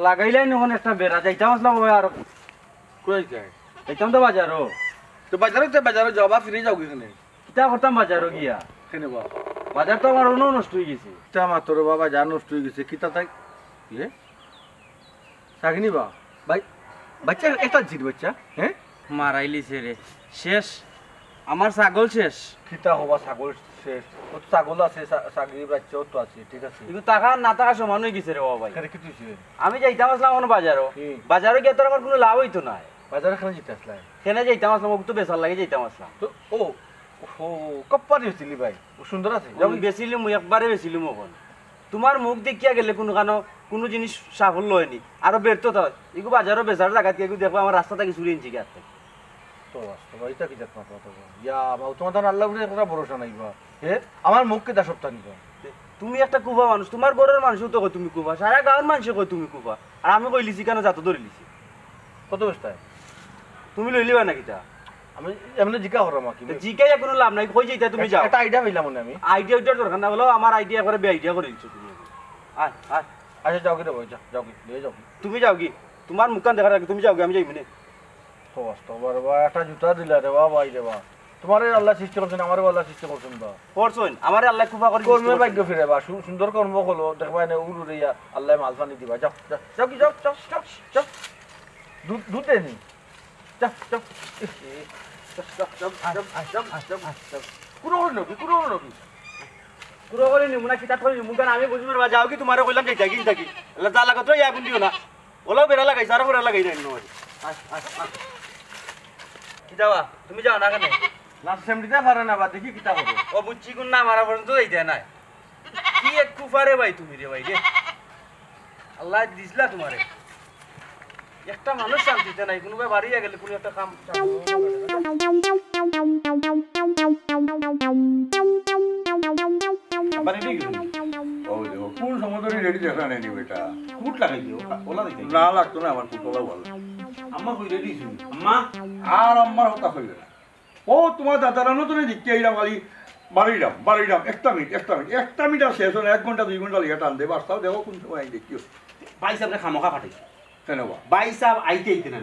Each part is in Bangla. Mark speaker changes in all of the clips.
Speaker 1: লাগাইলাই নখন একটা বেড়া যাইতাম আসলাম আর কই যায় যাইতাম তো বাজারও
Speaker 2: তো বাজারে যাবা ফিরে যাও কিখানে
Speaker 1: কিতা করতাম বাজারও গিয়া
Speaker 2: কেনে বা
Speaker 1: বাজার তো আমার অন্য নষ্ট হয়ে গেছে
Speaker 2: তা মাত্র বাবা যা নষ্ট হয়ে গেছে কিতা তাই এ চাকনি বা ভাই বাচ্চা একটা জিত বাচ্চা হ্যাঁ
Speaker 1: মারাইলিছে রে শেষ আমার ছাগল শেষ
Speaker 2: কিতা হবা ছাগল শেষ ও তো ছাগল আছে চাকরি বাচ্চাও তো আছে ঠিক আছে
Speaker 1: কিন্তু টাকা না টাকা সমান হয়ে গেছে রে বাবা ভাই
Speaker 2: এখানে কি তুইছে
Speaker 1: আমি যাইতাম আসলাম এখন বাজারও বাজারও গিয়ে তোর আমার কোনো লাভ হইতো না
Speaker 2: বাজারে খানে জিতে আসলাই
Speaker 1: কেনে যাইতাম আসলাম ওকে তো বেচার লাগে যাইতাম আসলাম
Speaker 2: তো ও ও কপ্পা দিছিলি ভাই ও সুন্দর আছে
Speaker 1: আমি বেচিলাম একবারে বেচিলাম এখন তোমার মুখ দেখিয়া গেলে কোনো জিনিস সাফল্য হয়নি আরো বেরতো তো এগুলো বাজারও বেচার জায়গা থেকে দেখবো আমার রাস্তা থেকে চুরি আনছি গাছ থেকে
Speaker 2: তো বাস্তব এটা কি দেখ মাত্র তো ইয়া বাবা তোমার তো আল্লাহ বলে একটা ভরসা নাই বা হে আমার মুখকে দা সপ্তাহ নিবা
Speaker 1: তুমি একটা কুফা মানুষ তোমার ঘরের মানুষও তো কয় তুমি কুফা সারা গাঁয়ের মানুষও কয় তুমি কুফা আর আমি কইলিছি কেন যাতো ধরে লিছি
Speaker 2: কত বস্তায়
Speaker 1: তুমি লইলিবা নাকি তা
Speaker 2: আমি এমনি জিকা হরাম কি
Speaker 1: জিকাই কোনো লাভ নাই কই যাইতা তুমি যাও
Speaker 2: একটা আইডিয়া পাইলাম না আমি
Speaker 1: আইডিয়া ওইটার দরকার না হলো আমার আইডিয়া করে বে আইডিয়া করে দিচ্ছ তুমি আয় আয়
Speaker 2: আচ্ছা যাও কি রে ভাই যাও কি নিয়ে যাও
Speaker 1: তুমি যাও কি তোমার মুখখান দেখার আগে তুমি যাও কি আমি যাইব না
Speaker 2: তো বাস্তব বাবা একটা জুতা দিলা রে বাবা রে বাবা তোমার আল্লাহ সৃষ্টি করছেন আমার আল্লাহ সৃষ্টি করছেন বা
Speaker 1: করছেন আমার আল্লাহ কুফা করে
Speaker 2: কর্মে ভাগ্য ফিরে বা সুন্দর কর্ম হলো দেখবা না উড়ু রে আল্লাহ মাল পানি দিবা যাও যাও কি যাও যাও যাও যাও দুধ দেনি যাও যাও
Speaker 1: আমি বুঝবো যাও কি তোমার কইলাম যাই থাকি থাকি যা লাগা তো আগুন দিও না ওলাও বেড়া লাগাইছে আরো বেড়া লাগাই নাই কি যাওয়া তুমি যাও না কেন
Speaker 2: লাস্ট টাইম দিতে পারে না বা দেখি কিতা হবে
Speaker 1: ও বুঝছি কোন না মারা পর্যন্ত যাইতে নাই কি এক কুফারে ভাই তুমি রে ভাই রে আল্লাহ দিছলা তোমারে একটা মানুষ শান্তিতে নাই কোনো ভাই বাড়িয়ে গেলে কোনো একটা কাম
Speaker 2: কোন সময় রেডি দেখা নেই বেটা
Speaker 1: কুট লাগাই দিও ওলা দিতে
Speaker 2: না লাগতো না আমার কুটলা বল
Speaker 1: আম্মা কই রেডি ছিল আম্মা
Speaker 2: আর আমার হতা হইল না ও তোমার দাদারা নতুন দিকে আইলাম খালি বাড়িলাম একটা মিনিট আর শেষ হলো 1 ঘন্টা 2 ঘন্টা লিখে টান দেবো আসতাও দেখো কোন সময় আই দেখিও
Speaker 1: ভাই সাহেবরে খামোখা পাঠাইছে
Speaker 2: কেন
Speaker 1: ভাই সাহেব আইতে না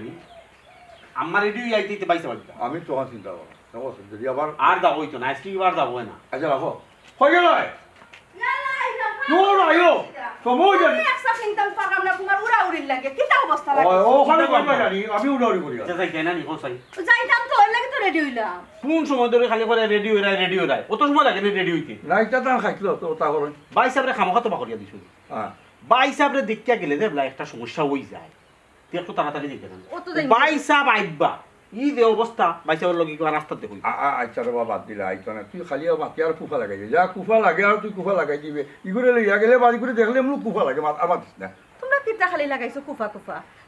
Speaker 1: আমার রেডি আইতে ভাই সাহেব
Speaker 2: আমি তো চিন্তা করবো যদি আবার
Speaker 1: আর যাবো হইতো না আজকে আর যাবো না
Speaker 2: আচ্ছা রাখো হয়ে গেল আয়ো সময় জানি আমি উড়াউড়ি করি
Speaker 1: কোন সময় ধরে খালি করে রেডি হয়ে অত সময় লাগে রেডি হইতে
Speaker 2: নাইটা টান খাইছিল তো তা করুন
Speaker 1: ভাই সাহেবরে খামোখা তো করিয়া দিছো ভাই সাহেবরে দেখিয়া গেলে যে একটা সমস্যা হয়ে যায় তুই একটু তাড়াতাড়ি দেখে দেন ভাই সাহেব আইবা ই যে অবস্থা ভাই সাহেবের লগে কিবা রাস্তা দেখো
Speaker 2: আচ্ছা রে বাবা দিলা আইতো না তুই খালি মাতি আর কুফা লাগাই যা কুফা লাগে আর তুই কুফা লাগাই দিবে ইগুরে লইয়া গেলে বাড়ি করে দেখলে এমন কুফা লাগে আমার দিস না
Speaker 3: তোমরা কিটা খালি লাগাইছো কুফা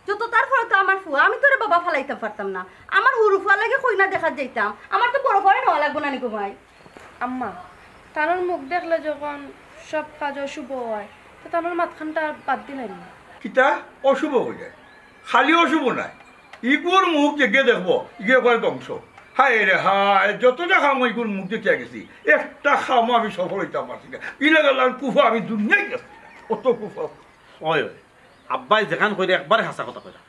Speaker 3: যত তারপরে তো আমার ফুয়া আমি তোরে বাবা ফালাইতাম পারতাম না আমার হুরু ফুয়া লাগে কই না দেখা যাইতাম আমার তো বড় করে নেওয়া লাগবো না নিকো ভাই
Speaker 4: আম্মা তানোর মুখ দেখলে যখন সব কাজ অশুভ হয় তো তানোর মাঝখানটা বাদ দিলেন না
Speaker 2: কিতা অশুভ হয়ে যায় খালি অশুভ নাই ইগুর মুখ জেগে দেখবো ইগে করে ধ্বংস হায় রে হায় যতটা খামো ইগুর মুখ দেখিয়া গেছি একটা খামো আমি সফল হইতাম পারছি না ইলে গেলাম কুফা আমি দুনিয়ায় গেছি অত কুফা
Speaker 1: ওই আব্বাই যেখান কইরে একবারে হাসা কথা কইরা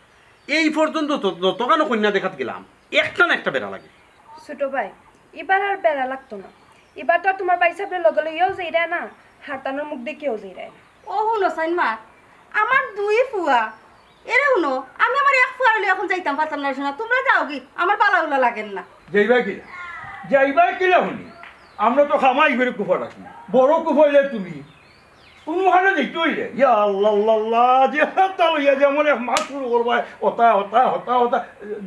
Speaker 1: এই পর্যন্ত যতখানো কন্যা দেখাত গেলাম একটা না একটা বেড়া লাগে
Speaker 4: ছোট ভাই এবার আর বেড়া লাগতো না এবার তো তোমার ভাই সাহেবের লগে লইয়াও যাইরা না হাতানোর মুখ দেখিও যাইরা
Speaker 3: ও হুনো সাইন মা আমার দুই ফুয়া এরে হুনো আমি আমার এক ফুয়া লই এখন যাইতাম পারতাম না শোনা তোমরা যাও কি আমার পালাগুলা লাগেন না
Speaker 2: যাইবা কিলা শুনি আমরা তো খামাই করে কুফা রাখি বড় কুফা হইলে তুমি কোনখানে দেখতে হইলে ইয়া আল্লাহ আল্লাহ যে হাতা লইয়া যেমন এক মাছ শুরু করবা হতা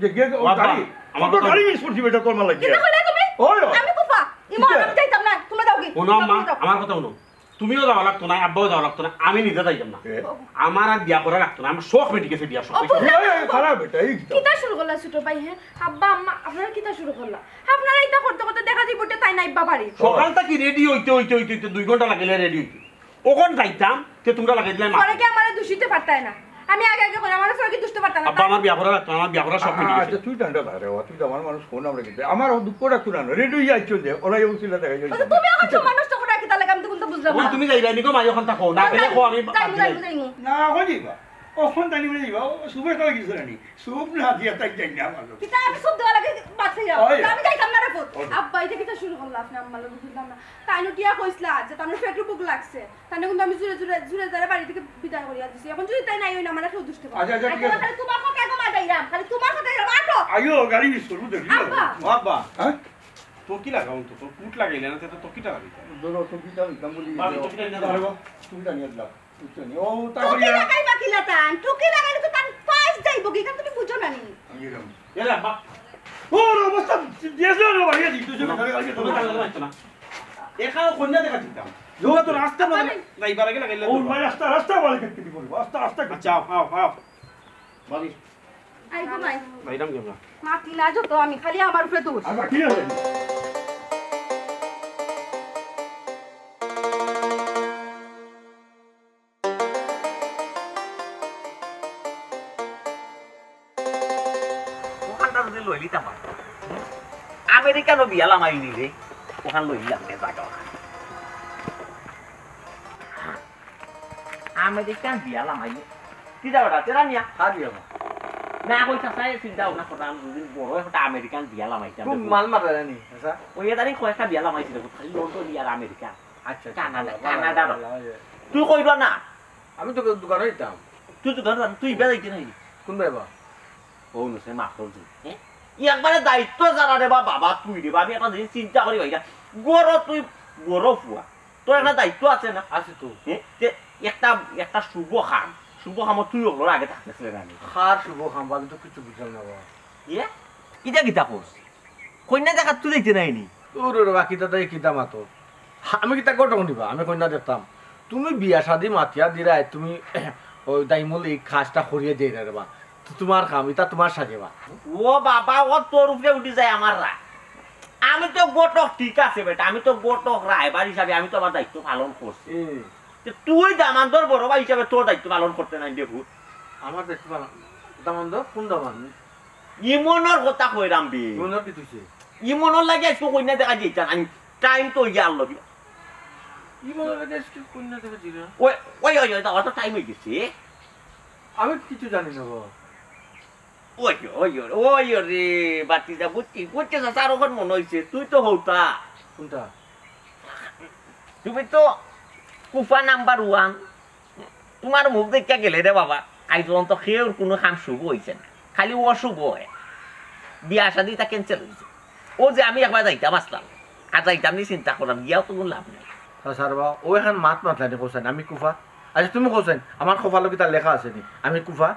Speaker 2: যে গাড়ি আমার তো গাড়ি মিস করছি বেটা তোর মালা
Speaker 3: কি কইলা তুমি
Speaker 2: ওই
Speaker 3: আমি কুফা ইমো আমি যাইতাম না তোমরা যাও কি
Speaker 1: শুনো আম্মা আমার কথা শুনো
Speaker 5: তুমিও যাওয়া লাগতো না আব্বাও যাওয়া লাগতো না আমি নিজে যাইতাম না আমার আর বিয়া করা লাগতো না আমার শখ মেটে গেছে বিয়া শখ
Speaker 2: খারাপ বেটা এই
Speaker 4: কিতা শুরু করলা ছোট ভাই হ্যাঁ আব্বা আম্মা আপনারা কিতা শুরু করলা আপনারা এটা করতে করতে দেখা যাইব তাই নাই বাবারি
Speaker 5: সকাল থেকে রেডি হইতে হইতে হইতে হইতে 2 ঘন্টা লাগিলে রেডি হইতে ওখান যাইতাম তে তোমরা লাগাই দিলে
Speaker 4: পরে কি আমারে দূষিতে পারতাই না আমি আগে আগে করে আমার সঙ্গে দুষ্ট পারতাম না
Speaker 5: আব্বা আমার বিয়া করা লাগতো না আমার বিয়া করা শখ মেটে গেছে
Speaker 2: আচ্ছা তুই ডান্ডা ধরে তুই তো আমার মানুষ ফোন আমরা কিন্তু আমার দুঃখটা শুনানো রেডি হয়ে যাচ্ছ যে ওরা এই উচিলা দেখা যায়
Speaker 3: তুমি এখন সময় নষ্ট করে কি তাহলে আমি তো কোনটা বুঝলাম
Speaker 5: ওই
Speaker 3: না
Speaker 5: তুমি যাইবা নিকো মাই ওখান থাকো না গেলে কো আমি
Speaker 3: যাইমু
Speaker 2: না হয়ে যাইবা কখন জানি বলে যাইবা সুবে কই কিছু জানি সুব না দিয়া তাই যাই না আমার
Speaker 3: কিতা আমি সব দেওয়া লাগে বাঁচে যাও আমি যাইতাম না রে পুত
Speaker 4: আব্বা এটা কিতা শুরু করলা আপনি আম্মা লোক বুঝলাম না তাইনো কিয়া কইছলা যে তানোর পেটে বুক লাগছে তাইনো কিন্তু আমি জুরে জুরে জুরে জুরে বাড়ি থেকে বিদায় করিয়া দিছি এখন যদি তাই নাই হই না আমার কেউ দুষ্ট পারে
Speaker 2: আচ্ছা আচ্ছা ঠিক আছে
Speaker 3: খালি তোমার কথা কমা যাইরাম খালি তোমার কথা আটো
Speaker 2: আইও গাড়ি মিস করবো দেখি
Speaker 4: আব্বা
Speaker 5: আব্বা
Speaker 2: হ্যাঁ
Speaker 5: তো কি লাগাও তো তো কুট লাগাইলে না তো কিটা লাগাইতে
Speaker 2: ধরো তুমি কি জানো গাঙ্গুলি
Speaker 5: বাবু, তুমি জানি না।
Speaker 2: তুমি জানি দাও বুঝছনি ও
Speaker 3: টুকি
Speaker 2: তাহলে
Speaker 3: লাগাই বাকিলা তান টুকি লাগাইলে তো তান পাঁচ যাইব কি কারণ তুমি বুঝো না নি
Speaker 2: আমি এরকম
Speaker 5: এলা আব্বা
Speaker 2: ও অবস্থা দিয়েছ না ভাই দিতে চলে আগে
Speaker 5: তুমি
Speaker 2: তুমি
Speaker 5: লাগাইতো না এখানে কন্যা দেখা দিতাম যোগা তো রাস্তা মানে যাইবার আগে লাগাইলে
Speaker 2: ও ভাই রাস্তা রাস্তা বলে কেটে দিব রাস্তা রাস্তা
Speaker 5: আচ্ছা আও আও বাড়ি
Speaker 3: আই ঘুমাই
Speaker 5: বাইরাম কেমন
Speaker 3: মাটি না যত আমি খালি আমার উপরে দোষ
Speaker 2: আর বাকি আছে
Speaker 6: ওখানটা যদি লই লিতাম আমেরিকানো বিয়ালাম আইনি রে ওখান লইলাম রে জায়গা আমেরিকান বিয়ালাম আইনি কি যাওয়া তেরা নিয়া
Speaker 1: হাত দিয়া
Speaker 6: না কইতা চাই চিন্তা ভাবনা করতাম দুদিন বড় একটা আমেরিকান বিয়ালাম আইতাম
Speaker 1: খুব মাল মারা জানি আচ্ছা
Speaker 6: ওই এদারি কয়েকটা বিয়ালাম আইছিল খালি লন্ডন আর আমেরিকা
Speaker 1: আচ্ছা
Speaker 6: কানাডা কানাডা তুই কইবা না
Speaker 1: আমি তো দোকানে যেতাম
Speaker 6: তুই তো ধর তুই বেড়াইতে নাই
Speaker 1: কোন বেবা
Speaker 6: ও নসে মাফল তুই একবারে দায়িত্ব জানা রে বাবা তুই রে আমি একটা জিনিস চিন্তা করি ভাইয়া গড় তুই বড় ফুয়া তোর একটা দায়িত্ব আছে না
Speaker 1: আছে তো
Speaker 6: একটা একটা শুভ খাম শুভ খামত তুই ওগুলোর আগে থাকতেছিলেন আমি
Speaker 1: খার শুভ খাম্বা আমি তো কিছু বুঝলাম না বাবা
Speaker 6: ইয়ে ইটা কিতা করছ কন্যা দেখা তুই দেখতে নাইনি
Speaker 1: তোর বাকি তাই কিতা মাতো আমি কিতা কটক নিবা আমি কন্যা দেখতাম তুমি বিয়া শাদি মাতিয়া দিরাই তুমি ওই দাইমল এই খাসটা সরিয়ে দিয়ে রে বা তোমার কাম এটা তোমার সাজেবা
Speaker 6: ও বাবা ও তোর উপরে উঠে যায় আমার রায় আমি তো গোটক ঠিক আছে বেটা আমি তো গোটক রায়বার হিসাবে আমি তো আমার দায়িত্ব পালন করছি তুই দামান্তর বড় ভাই হিসাবে তোর দায়িত্ব পালন করতে নাই দেখু
Speaker 1: আমার দেখতে পালাম দামন্দ কোন দামান
Speaker 6: ইমনের কথা কইরাম বি
Speaker 1: কোন কি তুইছে
Speaker 6: ইমনের লাগে একটু কইনা দেখা যাইতাম আমি টাইম তো ইয়ার লবি
Speaker 1: ই মনে লাগে কন্যা দেখে ছিল
Speaker 6: ওই ওই ওই ওই তো টাইম হয়ে গেছে
Speaker 1: আমি কিছু জানি না বাবা
Speaker 6: ওই ওই ওই রে বাতিটা বুঝছি বুঝছিস তার ওখান মনে হয়েছে তুই তো হৌতা
Speaker 1: কোনটা
Speaker 6: তুমি তো কুফা নাম্বার 1 তোমার মুখ দেখা গেলে রে বাবা আজ পর্যন্ত কেউ কোনো কাম শুভ হয়েছে না খালি অশুভ হয় বিয়া শাদি তা ক্যান্সেল হয়েছে ও যে আমি একবার যাইতাম আসলাম আর যাইতাম নি চিন্তা করলাম গিয়াও তো কোনো লাভ নাই
Speaker 1: স্যার বাবা ও এখন মাত মাতলানি কোসাইন আমি কুফা আচ্ছা তুমি কোসাইন আমার খোফালো কি তার লেখা আছে নি আমি কুফা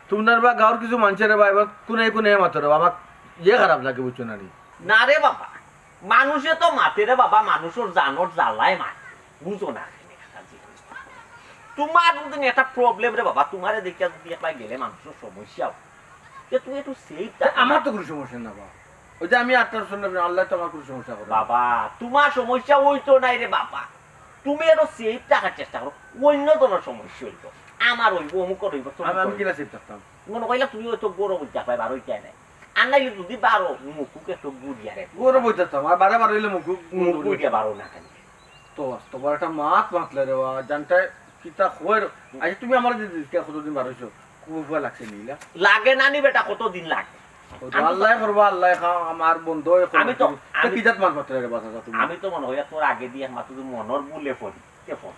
Speaker 1: তোমার বা গাঁর কিছু মানুষের বা এবার কোনে কোনে মাতো রে বাবা ইয়ে খারাপ লাগে বুঝছো না
Speaker 6: না রে বাবা মানুষে তো মাতে রে বাবা মানুষের জানোর জ্বালায় মাত বুঝো না তোমার যদি একটা প্রবলেম রে বাবা তোমারে দেখিয়া যদি একবার গেলে মানুষের সমস্যা যে তুমি একটু সেফ
Speaker 1: আমার তো কোনো সমস্যা না বাবা ওই যে আমি আটটার শুনলাম আল্লাহ তো আমার কোনো সমস্যা করে
Speaker 6: বাবা তোমার সমস্যা ওই তো নাই রে বাবা তুমি একটু সেফ থাকার চেষ্টা করো অন্য তোর সমস্যা হইতো আমার হইব অমুক হইব
Speaker 1: আমি কিলা সেফ থাকতাম
Speaker 6: মনে কইলা তুমি হয়তো গরম হইতে পাই বার হইতে নাই আর নাইলে যদি বারো মুখুকে একটু গুড়িয়া রে
Speaker 1: গৌরব হইতাম আর বারে বারে হইলে মুখ
Speaker 6: গুড়িয়া বারো না খালি
Speaker 1: তো তোমার একটা মাত মাতলে রে বাবা জানটায় কিতা হয় আচ্ছা তুমি আমার যে কতদিন বার হইছো খুব ভয় লাগছে নিলা
Speaker 6: লাগে না নি বেটা কতদিন লাগে
Speaker 1: আল্লাহ করবা আল্লাহ আমার বন্ধু
Speaker 6: আমি তো
Speaker 1: কি জাত মাত মাতলে রে বাবা তুমি
Speaker 6: আমি তো মনে হয় তোর আগে দিয়ে মাত্র মনর মূল্যে পড়ি কে পড়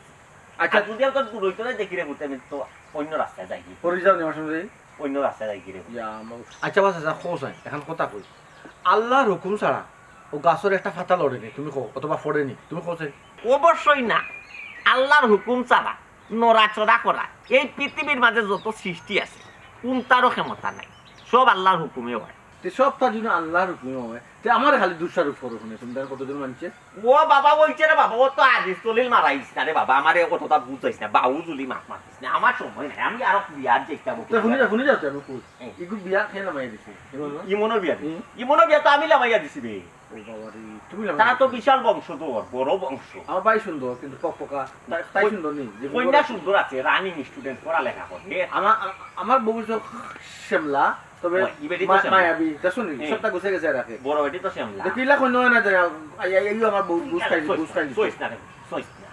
Speaker 1: আচ্ছা
Speaker 6: যদি আমি তোর দূর হইতে দেখি রে ঘুরতে আমি তো অন্য রাস্তায় যাই
Speaker 1: পরি যাও নেওয়ার সময়
Speaker 6: অন্য রাস্তায় যাই রে
Speaker 1: আচ্ছা বাস আচ্ছা খোঁজ হয় এখন কথা কই আল্লাহর হুকুম ছাড়া ও গাছের একটা ফাতা লড়েনি তুমি কো অথবা ফোড়েনি তুমি কোথায়
Speaker 6: অবশ্যই না আল্লাহর হুকুম ছাড়া নড়াচড়া করা এই পৃথিবীর মাঝে যত সৃষ্টি আছে কোনটারও ক্ষমতা নাই সব আল্লাহর হুকুমে হয়
Speaker 1: তে সবটা যদি আল্লাহর হুকুম হয় তে আমার খালি দুসার উপর ওখানে তোমরা কতজন মানছে
Speaker 6: ও বাবা বলছে রে বাবা ও তো আজিজ তলিল মারাইস না রে বাবা আমারে কতটা বুঝাইস না বাউ জুলি মাছ মারিস না আমার সময় নাই আমি আরো বিয়ার যেটা
Speaker 1: তো শুনি যাও আমি কই ইগু বিয়া খেয়ে নামাই দিছি
Speaker 6: ইমনো বিয়া তো আমি লামাইয়া দিছি রে
Speaker 1: ও বাবা রে তুমি
Speaker 6: তারা তো বিশাল বংশ তো বড় বংশ
Speaker 1: আমার ভাই সুন্দর কিন্তু পকপকা তাই সুন্দর নেই
Speaker 6: কন্যা সুন্দর আছে রানিং স্টুডেন্ট পড়ালেখা করে
Speaker 1: আমার বউ শ্যামলা তবে মায়াবি তা শুনি সবটা গুছে গেছে রাখে
Speaker 6: বড় বেটি তো শ্যামলা
Speaker 1: দেখিলা কোন না জানা আইও আমার বউ বুঝ খাই
Speaker 6: সইস না রে সইস না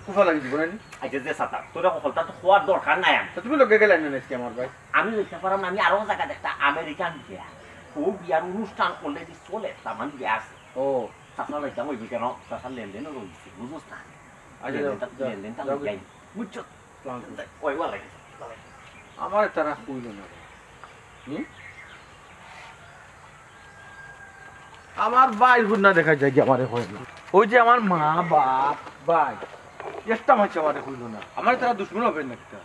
Speaker 1: কুফা লাগি দিব না
Speaker 6: আজ যে সাতা তোরা কলতা তো খোয়ার দরকার নাই
Speaker 1: তুমি লগে গেলেন না আজকে আমার ভাই
Speaker 6: আমি লিখতে পারলাম আমি আরো জায়গা দেখতা আমেরিকান বিয়া ও বিয়ার অনুষ্ঠান করলে যে চলে তামান বিয়া আছে
Speaker 1: ও
Speaker 6: তাছাড়া লাইতাম ওই বিকেন তাছাড়া লেনদেনও রয়েছে বুঝোস না লেনদেনটা লাগাই বুঝছো ওই ওয়া লাগে
Speaker 1: আমার তারা কইল না আমার ভাই হুন্না দেখা যায় কি আমারে হয় না ওই যে আমার মা বাপ ভাই একটা মাছ আমারে হইল না আমার তারা দুশ্মন হবে না একটা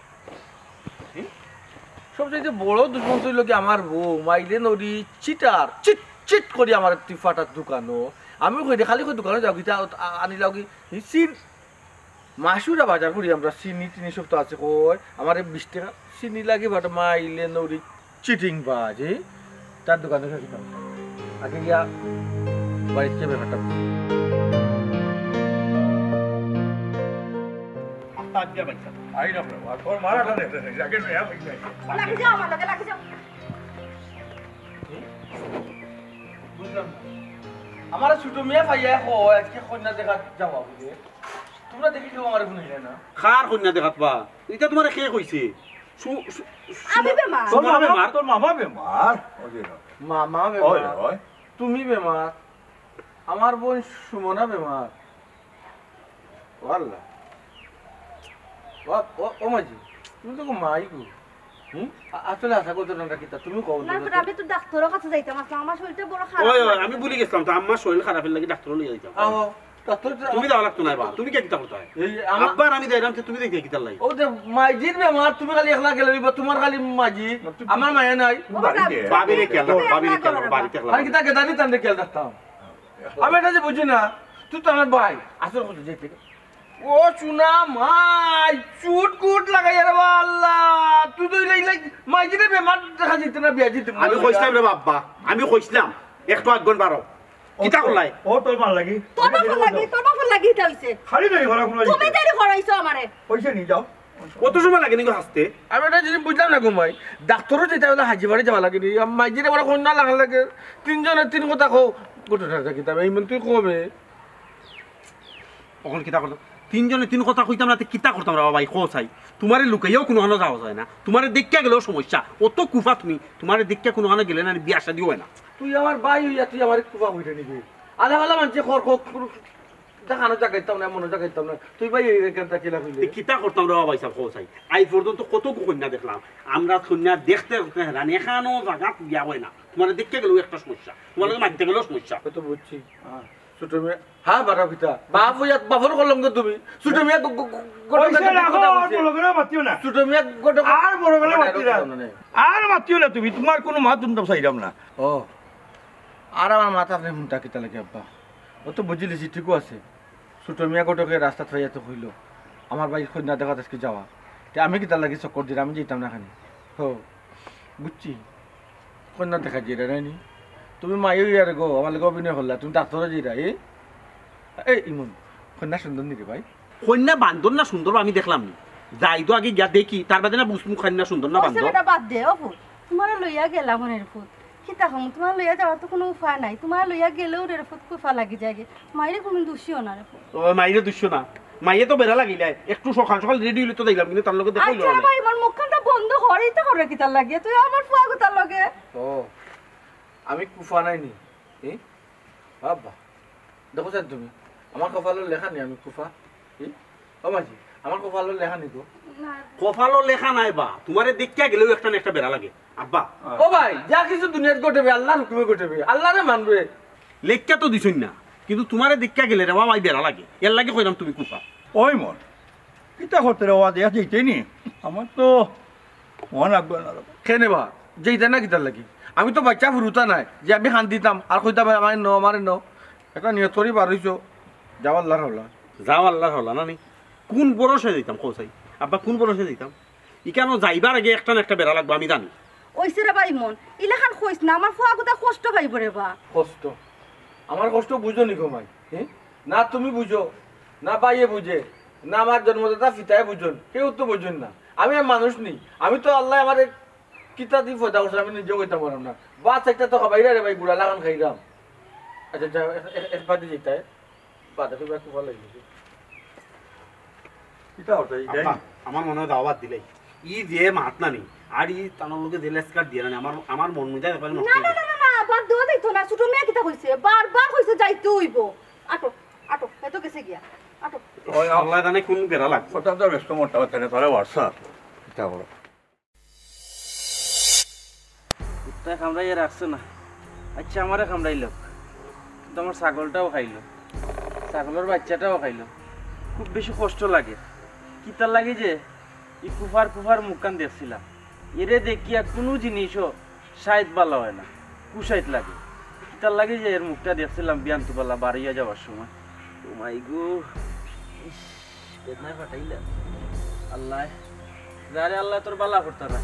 Speaker 1: সবচেয়ে বড় দুশ্মন তৈল কি আমার বউ মাইলে নদী চিটার চিট চিট করি আমার টিফাটার দোকানও আমি কই খালি কই দোকানে যাও গিতা আনি লাও কি চিন মাসুরা বাজার করি আমরা চিনি তিনি সব তো আছে কই আমার 20 টাকা চিনি লাগে বাট মাইলে নদী চিটিং বাজে তার দোকানে গিয়ে আগে গিয়া বাড়িতে ব্যাপারটা
Speaker 2: আই না বাবা তোর মারাটা দেখতে লাগে না
Speaker 3: লাগি যাও আমার লগে লাগি যাও
Speaker 1: বুঝলাম আমার ছোট মেয়ে ভাইয়া কয় আজকে কন্যা দেখা যাওয়া বুঝে তোমরা দেখি কেউ আমার শুনিলে না
Speaker 5: খার কন্যা দেখাত বা এটা তোমার কে কইছে
Speaker 3: আমি বেমার
Speaker 2: তোর মামা বেমার
Speaker 1: মামা
Speaker 2: ওই
Speaker 1: বেমার
Speaker 2: ওই
Speaker 1: তুমি বেমার আমার বোন সুমনা বেমার আল্লাহ ও মাজি তুমি তো মাই গো আসলে আশা করতে না কিতা তুমি কও
Speaker 3: না তো আমি তো ডাক্তারের কাছে যাইতাম আসলে আমার শরীরটা বড় খারাপ
Speaker 5: ওই ওই আমি ভুলে গেছিলাম তো আমার শরীর খারাপের লাগি ডাক্তার লই যাইতাম
Speaker 1: আও ডাক্তার
Speaker 5: তুমি যাওয়া লাগতো না বা তুমি কে কিতা করতে হয়
Speaker 1: এই আমার
Speaker 5: আব্বার আমি যাইলাম তো তুমি দেখতে কিতা লাই
Speaker 1: ও যে মাইজির বেমার তুমি খালি একলা গেলে তোমার খালি মাজি আমার মায়া নাই
Speaker 5: বাবিরে কেলা বাড়িতে
Speaker 1: আর কিতা গেদানি তান্ডে কেল রাখতাম আমি এটা যে বুঝি না তুই তো আমার ভাই আসল কথা যেতে ও চুনা মাই চুট কুট লাগাই রে আল্লাহ তুই তো লাই মাইজিরে বেমার দেখা যেতে না বিয়া যেতে
Speaker 5: আমি কইছিলাম রে বাবা আমি কইছিলাম একটু আগন বারো কিতা করলাই
Speaker 2: ও তোর ভাল লাগি
Speaker 3: তোর বাপর লাগি এটা হইছে
Speaker 2: খালি দেরি করা কোনো
Speaker 3: তুমি দেরি করাইছো আমারে
Speaker 2: পয়সা নিয়ে যাও
Speaker 5: কত সময় লাগে নিগো হাসতে
Speaker 1: আমি এটা জিনিস বুঝলাম না ঘুমাই ডাক্তারও যেতে হলে হাজি বাড়ি যাওয়া লাগে মাইজিরে বড় কন্যা লাগা লাগে তিনজনের তিন কথা কো গোটা কিতাব এই তুই কবে
Speaker 5: তখন কিতা করতাম তিনজনে তিন কথা কইতাম না কিতা করতাম রে বাবা কো চাই তোমারে লুকাইয়াও কোনো হানো যাওয়া যায় না তোমারে দেখা গেলেও সমস্যা অত কুফা তুমি তোমারে দেখা কোনো হানো গেলে না বিয়া শাদি হয় না
Speaker 1: তুই আমার ভাই হইয়া তুই আমার কুফা হইতে নিবি আলা আলা মানুষ খর খোক দেখানো জাগাইতাম না মনে জাগাইতাম না তুই ভাই এই কেনটা কিলা হইলে
Speaker 5: কিতা করতাম রে বাবা হিসাব কো চাই আই পর্যন্ত কত কন্যা দেখলাম আমরা কন্যা দেখতে হেরান এখানো জায়গা বিয়া হয় না তোমারে দেখতে গেলেও একটা সমস্যা তোমার মারতে গেলেও সমস্যা
Speaker 1: তো বুঝছি ছোট মেয়ে হ্যাঁ বারা পিতা বাপ হইয়া বাপর করলাম তো তুমি ছোট মেয়ে
Speaker 2: পয়সা রাখো আর বড় করে মাতিও না
Speaker 1: ছোট মেয়ে গোটা
Speaker 2: আর বড় করে মাতিও না আর মাতিও না তুমি তোমার কোনো মাত শুনতাম চাইলাম না
Speaker 1: ও আর আমার মাথা আপনি হুনটা কিতা লাগে আব্বা ও তো বুঝিলিছি ঠিকও আছে ছোট মিয়া গোটকে রাস্তা থাইয়া তো হইল আমার ভাই কন্যা দেখা আজকে যাওয়া তে আমি কিতা লাগি চক্কর দিলাম আমি যেতাম না খানি হো বুঝছি কন্যা দেখা যেটা নাইনি তুমি মাইও ইয়ারে গো আমার লগে অভিনয় করলা তুমি ডাক্তারে যেটা এই ইমন কন্যা সুন্দর নিরে ভাই
Speaker 5: কন্যা বান্দর না সুন্দর আমি দেখলাম নি যাই তো আগে গিয়া দেখি তার বাদে না বুঝমু কন্যা সুন্দর না বান্দর
Speaker 3: এটা বাদ দে ও ফুল তোমার লইয়া গেলাম মনের ফুল কিতা কম তোমার লইয়া যাওয়ার তো কোনো উপায় নাই তোমার লইয়া গেলেও রে ফুল কুফা লাগি যায় মাইরে কোনো দোষীও না রে ফুল
Speaker 5: ও মাইরে দুশো না মাইয়ে তো বেড়া লাগিলে একটু সকাল সকাল রেডি হইলে তো দেখলাম কিন্তু তার লগে দেখো
Speaker 3: আচ্ছা ভাই আমার মুখখানটা বন্ধ হরেই তো করে কিতা লাগে তুই আমার ফুয়া কোথার লগে
Speaker 1: ও আমি কুফা নাইনি বাবা দেখো স্যার তুমি আমার কপালের লেখা নেই আমি কুফা ও মাঝি আমার কপালের লেখা নেই গো
Speaker 5: কপালও লেখা নাই বা তোমারে দেখিয়া গেলেও একটা না একটা বেড়া লাগে আব্বা
Speaker 1: ও ভাই যা কিছু দুনিয়াত ঘটেবে আল্লাহর হুকুমে ঘটেবে আল্লাহরে মানবে
Speaker 5: লেখা তো দিছই না কিন্তু তোমারে দেখিয়া গেলে রে বাবা বেড়া লাগে এর লাগে কইলাম তুমি কুফা
Speaker 2: ওই মন কিতা করতে রে ওয়া দেয়া যেতেই নি আমার তো মন আগবে না
Speaker 1: খেনে বা যেইটা না কিতার লাগি আমি তো বাচ্চা ফুরুতা নাই যে আমি খান দিতাম আর কইতাম আমার ন একটা নিয়ত করি বার হইছো যাওয়ার লার হলা
Speaker 5: যাও আল্লাহর হলা না নি কোন বরসে দিতাম কোসাই আব্বা কোন বরসে দিতাম ইকানো যাইবার আগে একটা না একটা বেড়া লাগবে আমি জানি
Speaker 3: ওইসে রে ভাই মন ইলাখান কইস না আমার ফুয়া কথা কষ্ট পাইব রে বা
Speaker 1: কষ্ট আমার কষ্ট বুঝো নি ঘুমাই হ্যাঁ না তুমি বুঝো না বাইয়ে বুঝে না আমার জন্মদাতা পিতায় বুঝুন কেউ তো বুঝুন না আমি আর মানুষ নি আমি তো আল্লাহ আমার কিতা দি ফয়দা করছে আমি নিজেও কইতে পারলাম না বাস একটা তো খাবাই রে ভাই বুড়া লাগান খাইলাম আচ্ছা যা একবার দিয়ে যেতে বাদে তো একটু ভালো লাগছে কিতা হতো
Speaker 5: আব্বা, আমার মনে হয় দাওয়াত দিলাই ই যে মাত না নি আর ই তানোর লোকে জেলা স্কার দিয়ে না আমার মন মিজাজ ব্যাপারে নষ্ট
Speaker 3: না না না না না বাদ দেওয়া যাইতো না ছোট মেয়ে কিতা কইছে বারবার কইছে যাইতে হইব আটো আটো এত গেছে গিয়া আটো
Speaker 2: ওই
Speaker 5: আল্লাহ জানে কোন বেড়া লাগবে
Speaker 2: কথা তো ব্যস্ত মোটা কথা তোরা হোয়াটসঅ্যাপ কিতা করো
Speaker 7: কুত্তায় কামড়াইয়া রাখছে না আচ্ছা আমারে কামড়াইলো কিন্তু আমার ছাগলটাও খাইলো ছাগলের বাচ্চাটাও খাইলো খুব বেশি কষ্ট লাগে কিতার লাগে যে এই কুফার মুখকান দেখছিলাম এরে দেখিয়া কোনো জিনিসও সাইদ ভালো হয় না কুসাইত লাগে কিতার লাগে যে এর মুখটা দেখছিলাম বিয়ান্তবেলা বাড়িয়া যাওয়ার সময় ও মাই গো বেদনায় ফাটাইলা আল্লাহ যারে আল্লাহ তোর বালা করতে না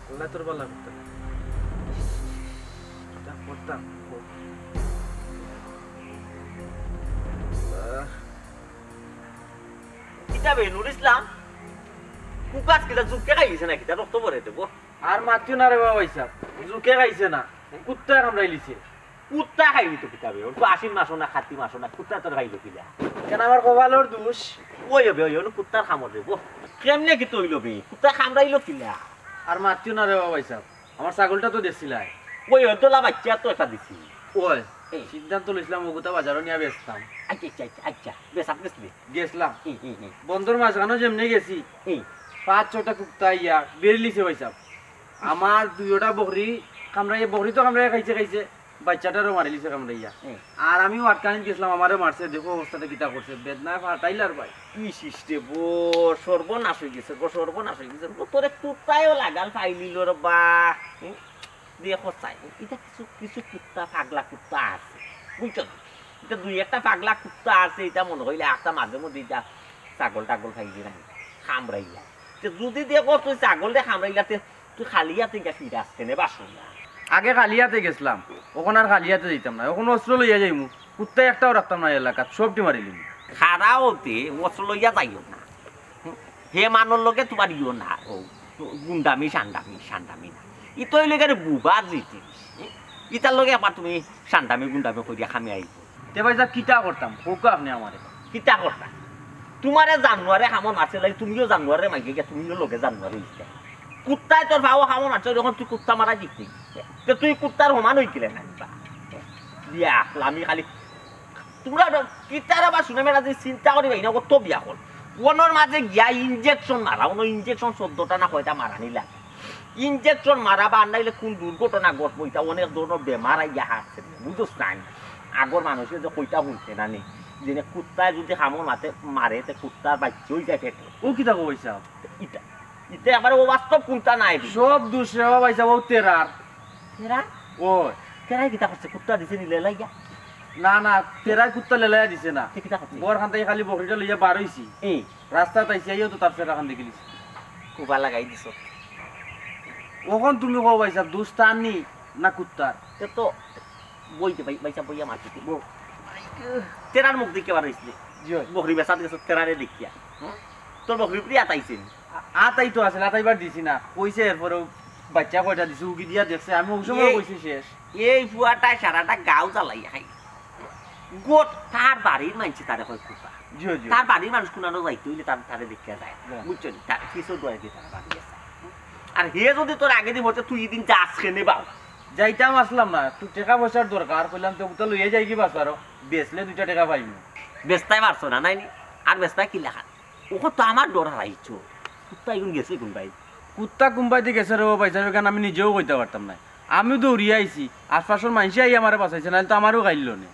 Speaker 7: আল্লাহ তোর বালা করতে না করতাম
Speaker 6: কিতাবে নুর ইসলাম কুকাস কিটা জুকে খাইছে না কিটা রক্ত পরে দেবো
Speaker 7: আর মাতিও না রে বাবা হিসাব জুকে খাইছে না কুত্তায় কামড়াই লিছে
Speaker 6: কুত্তা খাইবি তো কিতাবে ওর তো আশির মাসও না খাতি মাসও না কুত্তা তোর খাইলো কিলা
Speaker 7: কেন আমার কপালের দোষ
Speaker 6: ওই হবে ওই হলো কুত্তার খামর দেবো কেমনে কি তৈল বে কুত্তা খামড়াইলো কিলা
Speaker 7: আর মাতিও না রে বাবা হিসাব আমার ছাগলটা তো দেখছিলাই
Speaker 6: ওই হতলা বাচ্চা তো একটা দিছি
Speaker 7: ওই সিদ্ধান্ত লইছিলাম ওগুতা বাজারও নিয়ে বেচতাম
Speaker 6: আচ্ছা বেশ আপনি
Speaker 7: গেছিলাম বন্ধুর মাঝখানে যেমনি গেছি 5-6টা কুত্তা ইয়া বেরিলিছে ভাইসাব আমার 2টা বকরি কামড়াইয়া বকরি তো কামড়াইয়া খাইছে বাচ্চাটারও মারি লিছে কামড়াইয়া আর আমিও আটকানি গেছিলাম আমারে মারছে দেখো অবস্থাটা কিতা করছে বেদনায় ফাটাইলার ভাই
Speaker 6: কি সিস্টে বো সর্বনাশ হয়ে গেছে গো সর্বনাশ হয়ে গেছে তোরে কুত্তায়ও লাগাল ফাইলিল রে বা দিয়ে খসাই এটা কিছু কুত্তা পাগলা কুত্তা আছে বুঝছো এটা 2-1টা পাগলা কুত্তা আছে এটা মনে হইলে একটা মাঝে মধ্যে এটা ছাগল টাগল খাইলি না খামড়াইলা যদি দেখো তুই ছাগলটা খামড়াইলা তুই খালিয়াতে গা ফিরে আসতে নে বাসন না
Speaker 7: আগে কালিয়াতে গেছিলাম ওখানে আর কালিয়াতে যেতাম না ওখানে অস্ত্র লইয়া যাইমু কুত্তা একটাও রাখতাম না এলাকাত সবটি মারিলি
Speaker 6: খারাওতে অস্ত্র লইয়া যাইও না হে মানর লগে তোমার ইও না ও গুন্ডামি সান্ডামি না ইতই লগে বুবার জিতি ইতার লগে আবার তুমি সান্ডামি গুন্ডামি করিয়া খামি আইব
Speaker 7: তে ভাই সাহেব কিতা করতাম হোক আপনি আমারে
Speaker 6: কিতা করতা তোমারে জানুয়ারে খামন আছে লাগে তুমিও জানুয়ারে মাইকে গিয়া তুমিও লগে জানুয়ারে ইস্তা কুত্তায় তোর ভাও খামন আছে যখন তুই কুত্তা মারা জিতি তুই কুত্তার সমান হইছিলে না দিয়া আমি খালি তোমরা কিতার আবার শুনে মেলা যে চিন্তা করি ভাই না কত বিয়া হল ওনর মাঝে গিয়া ইনজেকশন মারা ওনো ইনজেকশন 14টা না কয়টা মারা নিলা ইনজেকশন মারা বা আনাইলে কোন দুর্ঘটনা ঘটবো এটা অনেক ধরনের বেমার আইয়া হাসছে বুঝোস না আগর মানুষের যে কইটা বলছে না নি যে কুত্তায় যদি হামর মাতে মারে তে কুত্তার বাচ্চা হয়ে যায় পেটে
Speaker 7: ও কিতা কো ভাই সাহেব
Speaker 6: এটা এটা আবার ও বাস্তব কোনটা নাই
Speaker 7: সব দোষ রে ভাই সাহেব ও তেরার
Speaker 6: তেরা
Speaker 7: ওই
Speaker 6: তেরাই কিতা করছে কুত্তা দিছে নিলে লাইয়া
Speaker 7: না তেরাই কুত্তা লেলাইয়া দিছে না
Speaker 6: কিতা করছে
Speaker 7: বর খান থেকে খালি বকরিটা লইয়া বার হইছি
Speaker 6: এই
Speaker 7: রাস্তা তাইছি আইও তো তার ফেরা খান দেখি লিছি
Speaker 6: কুবা লাগাই দিছ
Speaker 7: ওখন তুমি কো ভাই সাহেব দোষ তার নি না কুত্তার
Speaker 6: তে তো বইতে বাইসা বইয়া মারতে দিব তেরার মুখ দেখে বার হইছে
Speaker 7: জি
Speaker 6: বকরি বেসাত গেছে তেরারে দেখিয়া তোর বকরি প্রিয়া তাইছে
Speaker 7: আতাই তো আছে আতাইবার দিছি না কইছে এরপরেও বাচ্চা কয়টা দিছে উগি দিয়া দেখছে আমি ওই সময় কইছি শেষ
Speaker 6: এই ফুয়াটা সারাটা গাও জ্বালাই খাই গোট তার বাড়ির মানছি তারে কয় কুপা
Speaker 7: জি
Speaker 6: তার বাড়ির মানুষ কোনানো যাইতে হইলে তারে দেখিয়া যায় বুঝছো তার কিছু দোয়া দিয়ে তার বাড়ি আছে আর হে যদি তোর আগে দিব তুই এদিন যাস খেনে বাবা
Speaker 7: যাইতাম আসলাম না তুই টাকা পয়সার দরকার কইলাম তো তো লইয়া যাই কি বাস আরো বেচলে 2টা টাকা পাইমু
Speaker 6: বেস্তায় পারছো না নাইনি আর বেস্তায় কি লেখা ওখন তো আমার ডর হারাইছো কুত্তা এখন গেছে কোন ভাই
Speaker 7: কুত্তা কুম্বাইতে গেছে রে পয়সা কেন আমি নিজেও কইতে পারতাম না আমিও দৌড়িয়ে আইছি আশপাশের মানুষই আই আমারে বাঁচাইছে নাহলে তো আমারও গাইল নে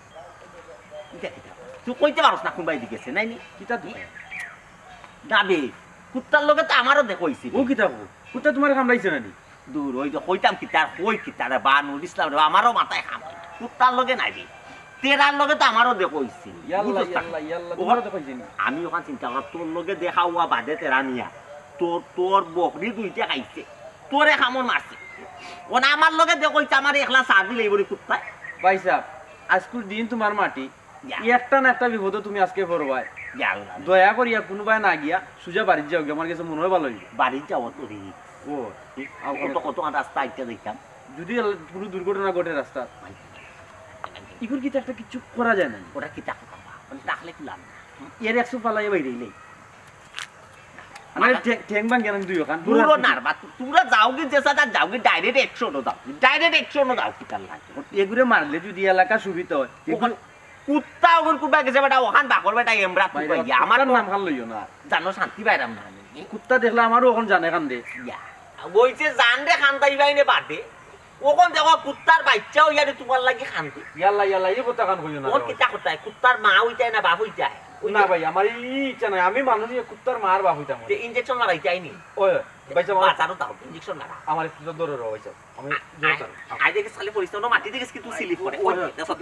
Speaker 6: তুই কইতে পারস না কোন ভাই গেছে নাইনি
Speaker 7: কিতা তুই
Speaker 6: যাবে কুত্তার লগে তো আমারও দেখইছি
Speaker 7: ও কিতা কুত্তা তোমার কামড়াইছে নানি
Speaker 6: দূর ওই যে কইতাম কি তার কই কি তার বা নুর ইসলাম রে আমারও মাথায় খাম কুত্তার লগে নাইবি তেরার লগে তো আমারও দেখইছি
Speaker 7: ইয়াল্লা ইয়াল্লা ইয়াল্লা তোমারও তো কইছিনি
Speaker 6: আমি ওখান চিন্তা কর তোর লগে দেখা হওয়া বাদে তেরা নিয়া তোর বকরি দুইটা খাইছে তোরে খামন মারছে ওনা আমার লগে দেখইছে আমার একলা সাদি লইবরি কুত্তা
Speaker 7: ভাই সাহেব আজকুর দিন তোমার মাটি একটা না একটা বিপদ তুমি আজকে পড়বাই
Speaker 6: ইয়াল্লা
Speaker 7: দয়া করিয়া কোনোবাই না গিয়া সুজা বাড়ির যাও আমার কাছে মনে হয় ভালো হইবে
Speaker 6: বাড়ি যাওয়া তো রে
Speaker 7: ও
Speaker 6: কত কত রাস্তা আইতে দেখতাম
Speaker 7: যদি কোনো দুর্ঘটনা ঘটে রাস্তা ইকুর কি একটা কিছু করা যায় না
Speaker 6: ওটা কি টাকা পাবা টাকলে কি লাভ
Speaker 7: এর 100 পালাই বাইরেইলে মানে ঠ্যাং ভাঙ কেন দুই ওখান
Speaker 6: পুরো নারবা তোমরা যাও কি যে সাদা যাও কি ডাইরেক্ট 100 নো দাও ডাইরেক্ট 100 নো দাও কি কাল লাগে
Speaker 7: এগুরে মারলে যদি এলাকা সুবিধা হয়
Speaker 6: ওখান কুত্তা ওখান কুবা গেছে বেটা ওখান বাকর বেটা এমরা তুই ভাইয়া আমার
Speaker 7: নাম খান লইও না
Speaker 6: জানো শান্তি পাইরাম না
Speaker 7: কুত্তা দেখলে আমারও ওখান জানে কান দে
Speaker 6: ইয়া বইছে জান রে খান্তাই বাইনে বাদে ওখান দেখো কুত্তার বাচ্চাও ইয়ারে তোমার লাগি খান্তি
Speaker 7: ইয়াল্লা ইয়াল্লা এই কথা কান কইও না
Speaker 6: ওর কিতা কোথায় কুত্তার মা হইতায় না বাপ হইতায়
Speaker 7: না ভাই আমার এই ইচ্ছা নাই আমি মানুষ কুত্তার মার বাপ হইতাম
Speaker 6: যে ইনজেকশন মারাই চাইনি
Speaker 7: ওই ভাইসা
Speaker 6: বাচ্চারও দাও ইনজেকশন মারা
Speaker 7: আমার একটু দৌড়ে রো ভাইসা আমি
Speaker 6: আই দেখে সালে পরিস্থিতি না মাটি দেখে কি তুই স্লিপ করে ওই দেখো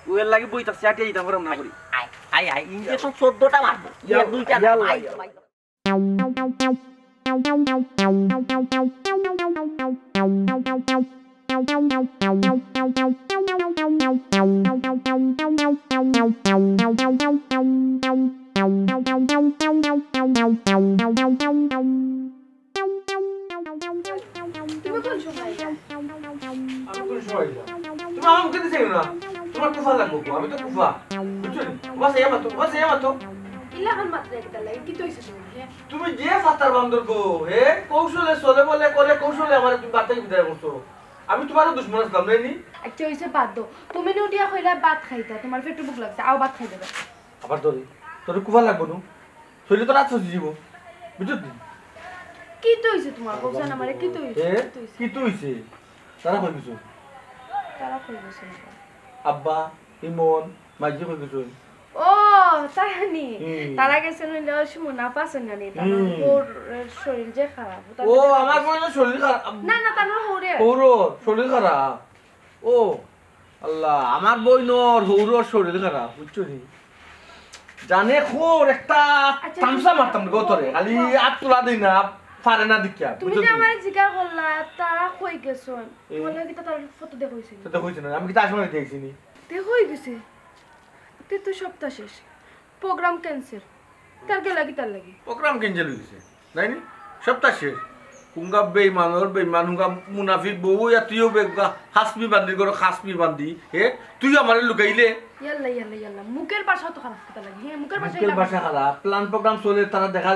Speaker 7: ওর লাগি বইতা চাটি আইতাম করে না করি
Speaker 6: আই ইনজেকশন 14টা মারবো ইয়া দুইটা
Speaker 4: তুমি কোন সময়
Speaker 1: আমি কোন সময় যাব তুমি আমার মুখে দিছো না তোমার কুফা লাগবো আমি তো কুফা বুঝছো বাস এমা তো
Speaker 4: ইলাহান মাত্র একটা লাগে কি তৈছে তোমার হ্যাঁ
Speaker 1: তুমি যে ফাতার বান্দর গো হে কৌশলে চলে বলে করে কৌশলে আমার তুমি বাতাই বিদায় করছো আমি তোমারও দুশমন আসলাম নাইনি
Speaker 4: আচ্ছা হইছে বাদ দাও তুমি নুটিয়া কইলা ভাত খাইতা তোমার পেটে ভুক লাগছে আও ভাত খাই দেবে
Speaker 1: আবার ধরে তোর কুফা লাগবো নু শরীরে তো রাত সজি যাব বুঝছো
Speaker 4: কি তৈছে তোমার বলছেন আমারে কি তৈছে
Speaker 1: এ কি তুইছে তারা কই কিছু
Speaker 4: তারা কই বসে
Speaker 1: আব্বা ইমন মাঝি কই কিছু
Speaker 4: ও তাহানি তারা গেছেন হইলে সুমনা পাছেন জানি তার ওর শরীর যে খারাপ
Speaker 1: ও আমার বোনের শরীর খারাপ
Speaker 4: না না তার হরে
Speaker 1: হৌরর শরীর খারাপ ও আল্লাহ আমার বোনের হৌরর শরীর খারাপ বুঝছো নি জানে খোর একটা তামসা মারতাম গতরে খালি আট তোলা দিই না পারে না দিকা
Speaker 4: তুমি যে আমার জিজ্ঞাসা করলা তারা কই গেছেন বলে কি তার ফটো দেখাইছি
Speaker 1: তো কইছ না আমি কি তার সময় দেখছি নি
Speaker 4: হই গেছে তে তো সপ্তাহ শেষ প্রোগ্রাম ক্যান্সেল তার কে লাগি তার লাগি
Speaker 1: প্রোগ্রাম ক্যান্সেল হইছে নাই নি সপ্তাহ শেষ কুঙ্গা বেঈমান হুঙ্গা মুনাফিক বউ ইয়া তুইও বেগা হাসমি বান্দি করো খাসমি বান্দি হে তুই আমারে লুকাইলে
Speaker 4: ইয়াল্লা ইয়াল্লা ইয়াল্লা মুখের ভাষা তো খারাপ কথা লাগে হ্যাঁ মুখের ভাষা
Speaker 1: মুখের ভাষা খারাপ প্ল্যান প্রোগ্রাম চলে তারা দেখা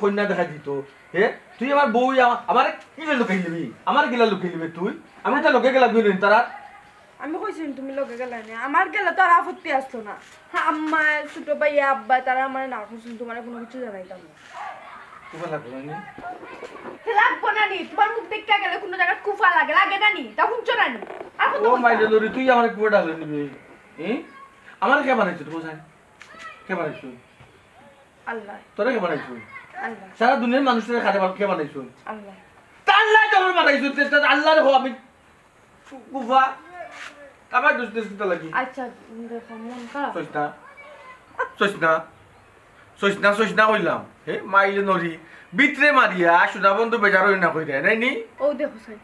Speaker 1: কন্যা দেখা দিত হে তুই আমার বউ আমারে কিলে লুকাই দিবি আমার গিলা লুকাই দিবি তুই আমি তো লুকাই গেলাম বিন তারা
Speaker 4: আমি কইছি তুমি লগে গেলা না আমার গেলে তো আর আপত্তি আসতো না আম্মা ছোট ভাই আব্বা তারা আমার না কইছেন তোমার কোনো কিছু জানাইতাম না
Speaker 1: কুফা লাগবে না
Speaker 4: লাগবো না নি তোমার মুখ দেখতে গেলে কোনো জায়গা কুফা লাগে লাগে না নি তা শুনছো না নি আর কত
Speaker 1: ও মাইলে লরি তুই আমার কুফা ডালে নিবি আমার কে বানাইছ তুই বোঝাই কে বানাইছ
Speaker 4: আল্লাহ
Speaker 1: তোরা কে বানাইছ
Speaker 4: আল্লাহ
Speaker 1: সারা দুনিয়ার মানুষের খাতে কে বানাইছ
Speaker 4: আল্লাহ
Speaker 1: আল্লাহ তোমার বানাইছ আল্লাহ রে আমি কুফা আবার দুষ্টিতা লাগি
Speaker 4: আচ্ছা দেখো মন খারাপ
Speaker 1: সইসনা কইলাম হে মাইলে নরি বিত্রে মারিয়া সুদা বন্ধু বেজার হই না কই দেয় নাই নি
Speaker 4: ও দেখো সাই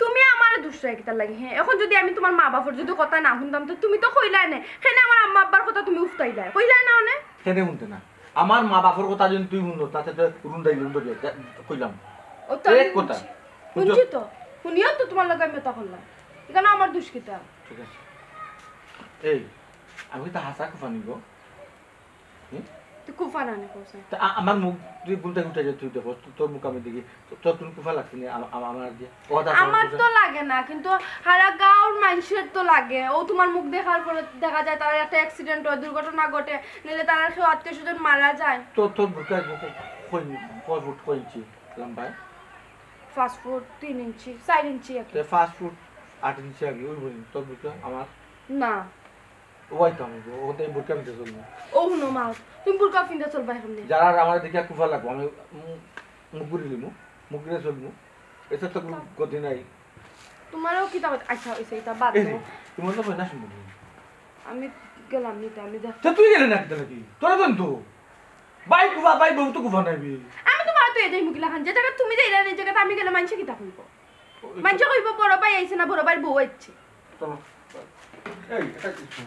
Speaker 4: তুমি আমার দুসরা কিতা লাগে হ্যাঁ এখন যদি আমি তোমার মা বাবার যদি কথা না শুনতাম তো তুমি তো কইলাই না হেনে আমার আম্মা আব্বার কথা তুমি উফতাইলাই কইলাই না মানে
Speaker 1: কেনে শুনতে না আমার মা বাবার কথা যদি তুই শুনো তাতে তো রুন্দাই কইলাম
Speaker 4: ও তো
Speaker 1: এক কথা
Speaker 4: শুনছি তো শুনিও তো তোমার লাগে আমি কথা করলাম এখানে আমার দুষ কিতা
Speaker 1: ঠিক আছে এই আমি তো হাসা কুফা নিব
Speaker 4: তুই কুফা না কোসা
Speaker 1: আমার মুখ তুই গুলতে গুলতে যে তুই দেখো তোর মুখ আমি দেখি তোর তুমি কুফা লাগছে না আমার দিয়ে
Speaker 4: আমার তো লাগে না কিন্তু হারা গাঁওর মানুষের তো লাগে ও তোমার মুখ দেখার পরে দেখা যায় তার একটা অ্যাক্সিডেন্ট হয় দুর্ঘটনা ঘটে নিলে তারা কেউ আত্মীয় স্বজন মারা যায়
Speaker 1: তোর বুকে কয় ফুট কয় ইঞ্চি লম্বায়
Speaker 4: ফাস্ট ফুড 3 ইঞ্চি 4 ইঞ্চি একটা
Speaker 1: ফাস্ট ফুড 8 ইঞ্চি আগে ওই বলি তোর বুকে আমার
Speaker 4: না
Speaker 1: ওই তো আমি ওটাই বুকে আমি চলবো
Speaker 4: ও নো মা তুমি বুরকা ফিন্দা চলবা এখন
Speaker 1: যারা আমার দেখে কুফা লাগবো আমি মুখ ঘুরি লিমু মুখ ঘুরে চলবো এটা তো কোনো গতি নাই
Speaker 4: তোমারও কিতাব আচ্ছা হইছে এটা বাদ
Speaker 1: এই
Speaker 4: দাও।
Speaker 1: তোমার তো কইনা শুনবি
Speaker 4: আমি গেলাম নিতে আমি দেখ
Speaker 1: তা তুই গেলে না কি তোরা তো বাই কুফা বাই বউ তো কুফা নাইবি
Speaker 4: আমি তোমার তো এটাই মুকিলা খান যে জায়গা তুমি যাইলা এই জায়গাতে আমি গেলে মানুষে কিতা কইব মানুষে কইব বড় ভাই আইছে না বড় ভাইয়ের বউ আইছে
Speaker 1: চলো এই এটা কিছু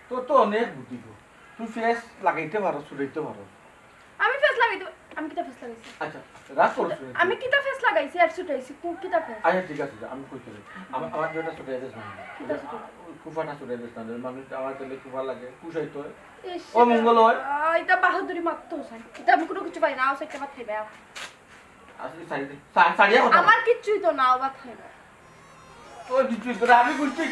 Speaker 1: তো তো অনেক বুদ্ধি গো তুই ফেস লাগাইতে পারো ছুড়াইতে পারো
Speaker 4: আমি ফেস লাগাইতে আমি কিতা ফেস লাগাইছি
Speaker 1: আচ্ছা রাত করছ
Speaker 4: আমি কিতা ফেস লাগাইছি আর ছুটাইছি কিতা ফেস
Speaker 1: আচ্ছা ঠিক আছে আমি কইতে আমার যেটা ছুটাই দেছ না
Speaker 4: কিতা ছুটাই?
Speaker 1: কুফাটা ছুটাই দেছ না মানুষ আমার তেলে কুফা লাগে কুশাইতো
Speaker 4: ইস,
Speaker 1: ও মঙ্গল হয়
Speaker 4: এটা বাহাদুরি মারতো সাই এটা আমি কোনো কিছু পাই না আও সাইতে ভাত খাইবে
Speaker 1: আসলে সাড়িয়া কথা
Speaker 4: আমার কিচ্ছুই তো নাও ভাত খাইবে
Speaker 1: ওই কিছু করে আমি বুঝছি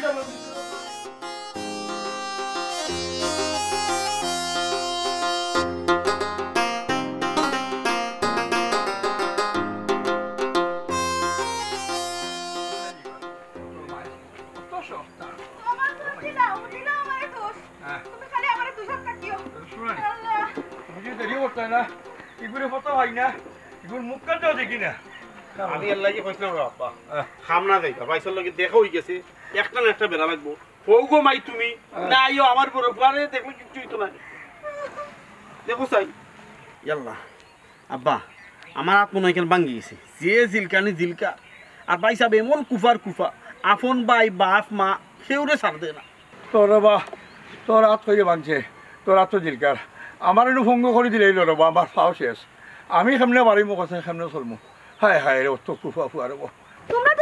Speaker 3: আমার দোষ দিলা আমারে দোষ তুমি খালি আমারে দোষাত থাকিও আল্লাহ
Speaker 2: বুঝি দেরি করতে না এগুলো ফটো হয় না এগুলো মুখ কাটতে দেখি না
Speaker 5: আমি আল্লাহ কি কইছিলাম রে বাবা খামনা যাইবা বাইসের লগে দেখা হই গেছে একটা না একটা বেলা লাগবো হৌ গো মাই তুমি না আইও আমার বড় পারে দেখলে কিচ্ছুই তো না দেখো চাই ইয়াল্লা আব্বা আমার হাত মনে হয় কেন ভাঙ্গি গেছে যে জিলকানি জিলকা আর ভাই সাহেব এমন কুফার কুফা আপন ভাই বাপ মা সেউরে ছাড় দে না
Speaker 2: তোর বা তোর হাত করে বাঁধছে তোর হাত তো জিলকার আমার একটু ভঙ্গ করে দিলেই রবা আমার ফাও শেষ আমি সামনে বাড়ি মুখ আছে সামনে চলমু হায় হায় রে তো কুফা ফুয়া রব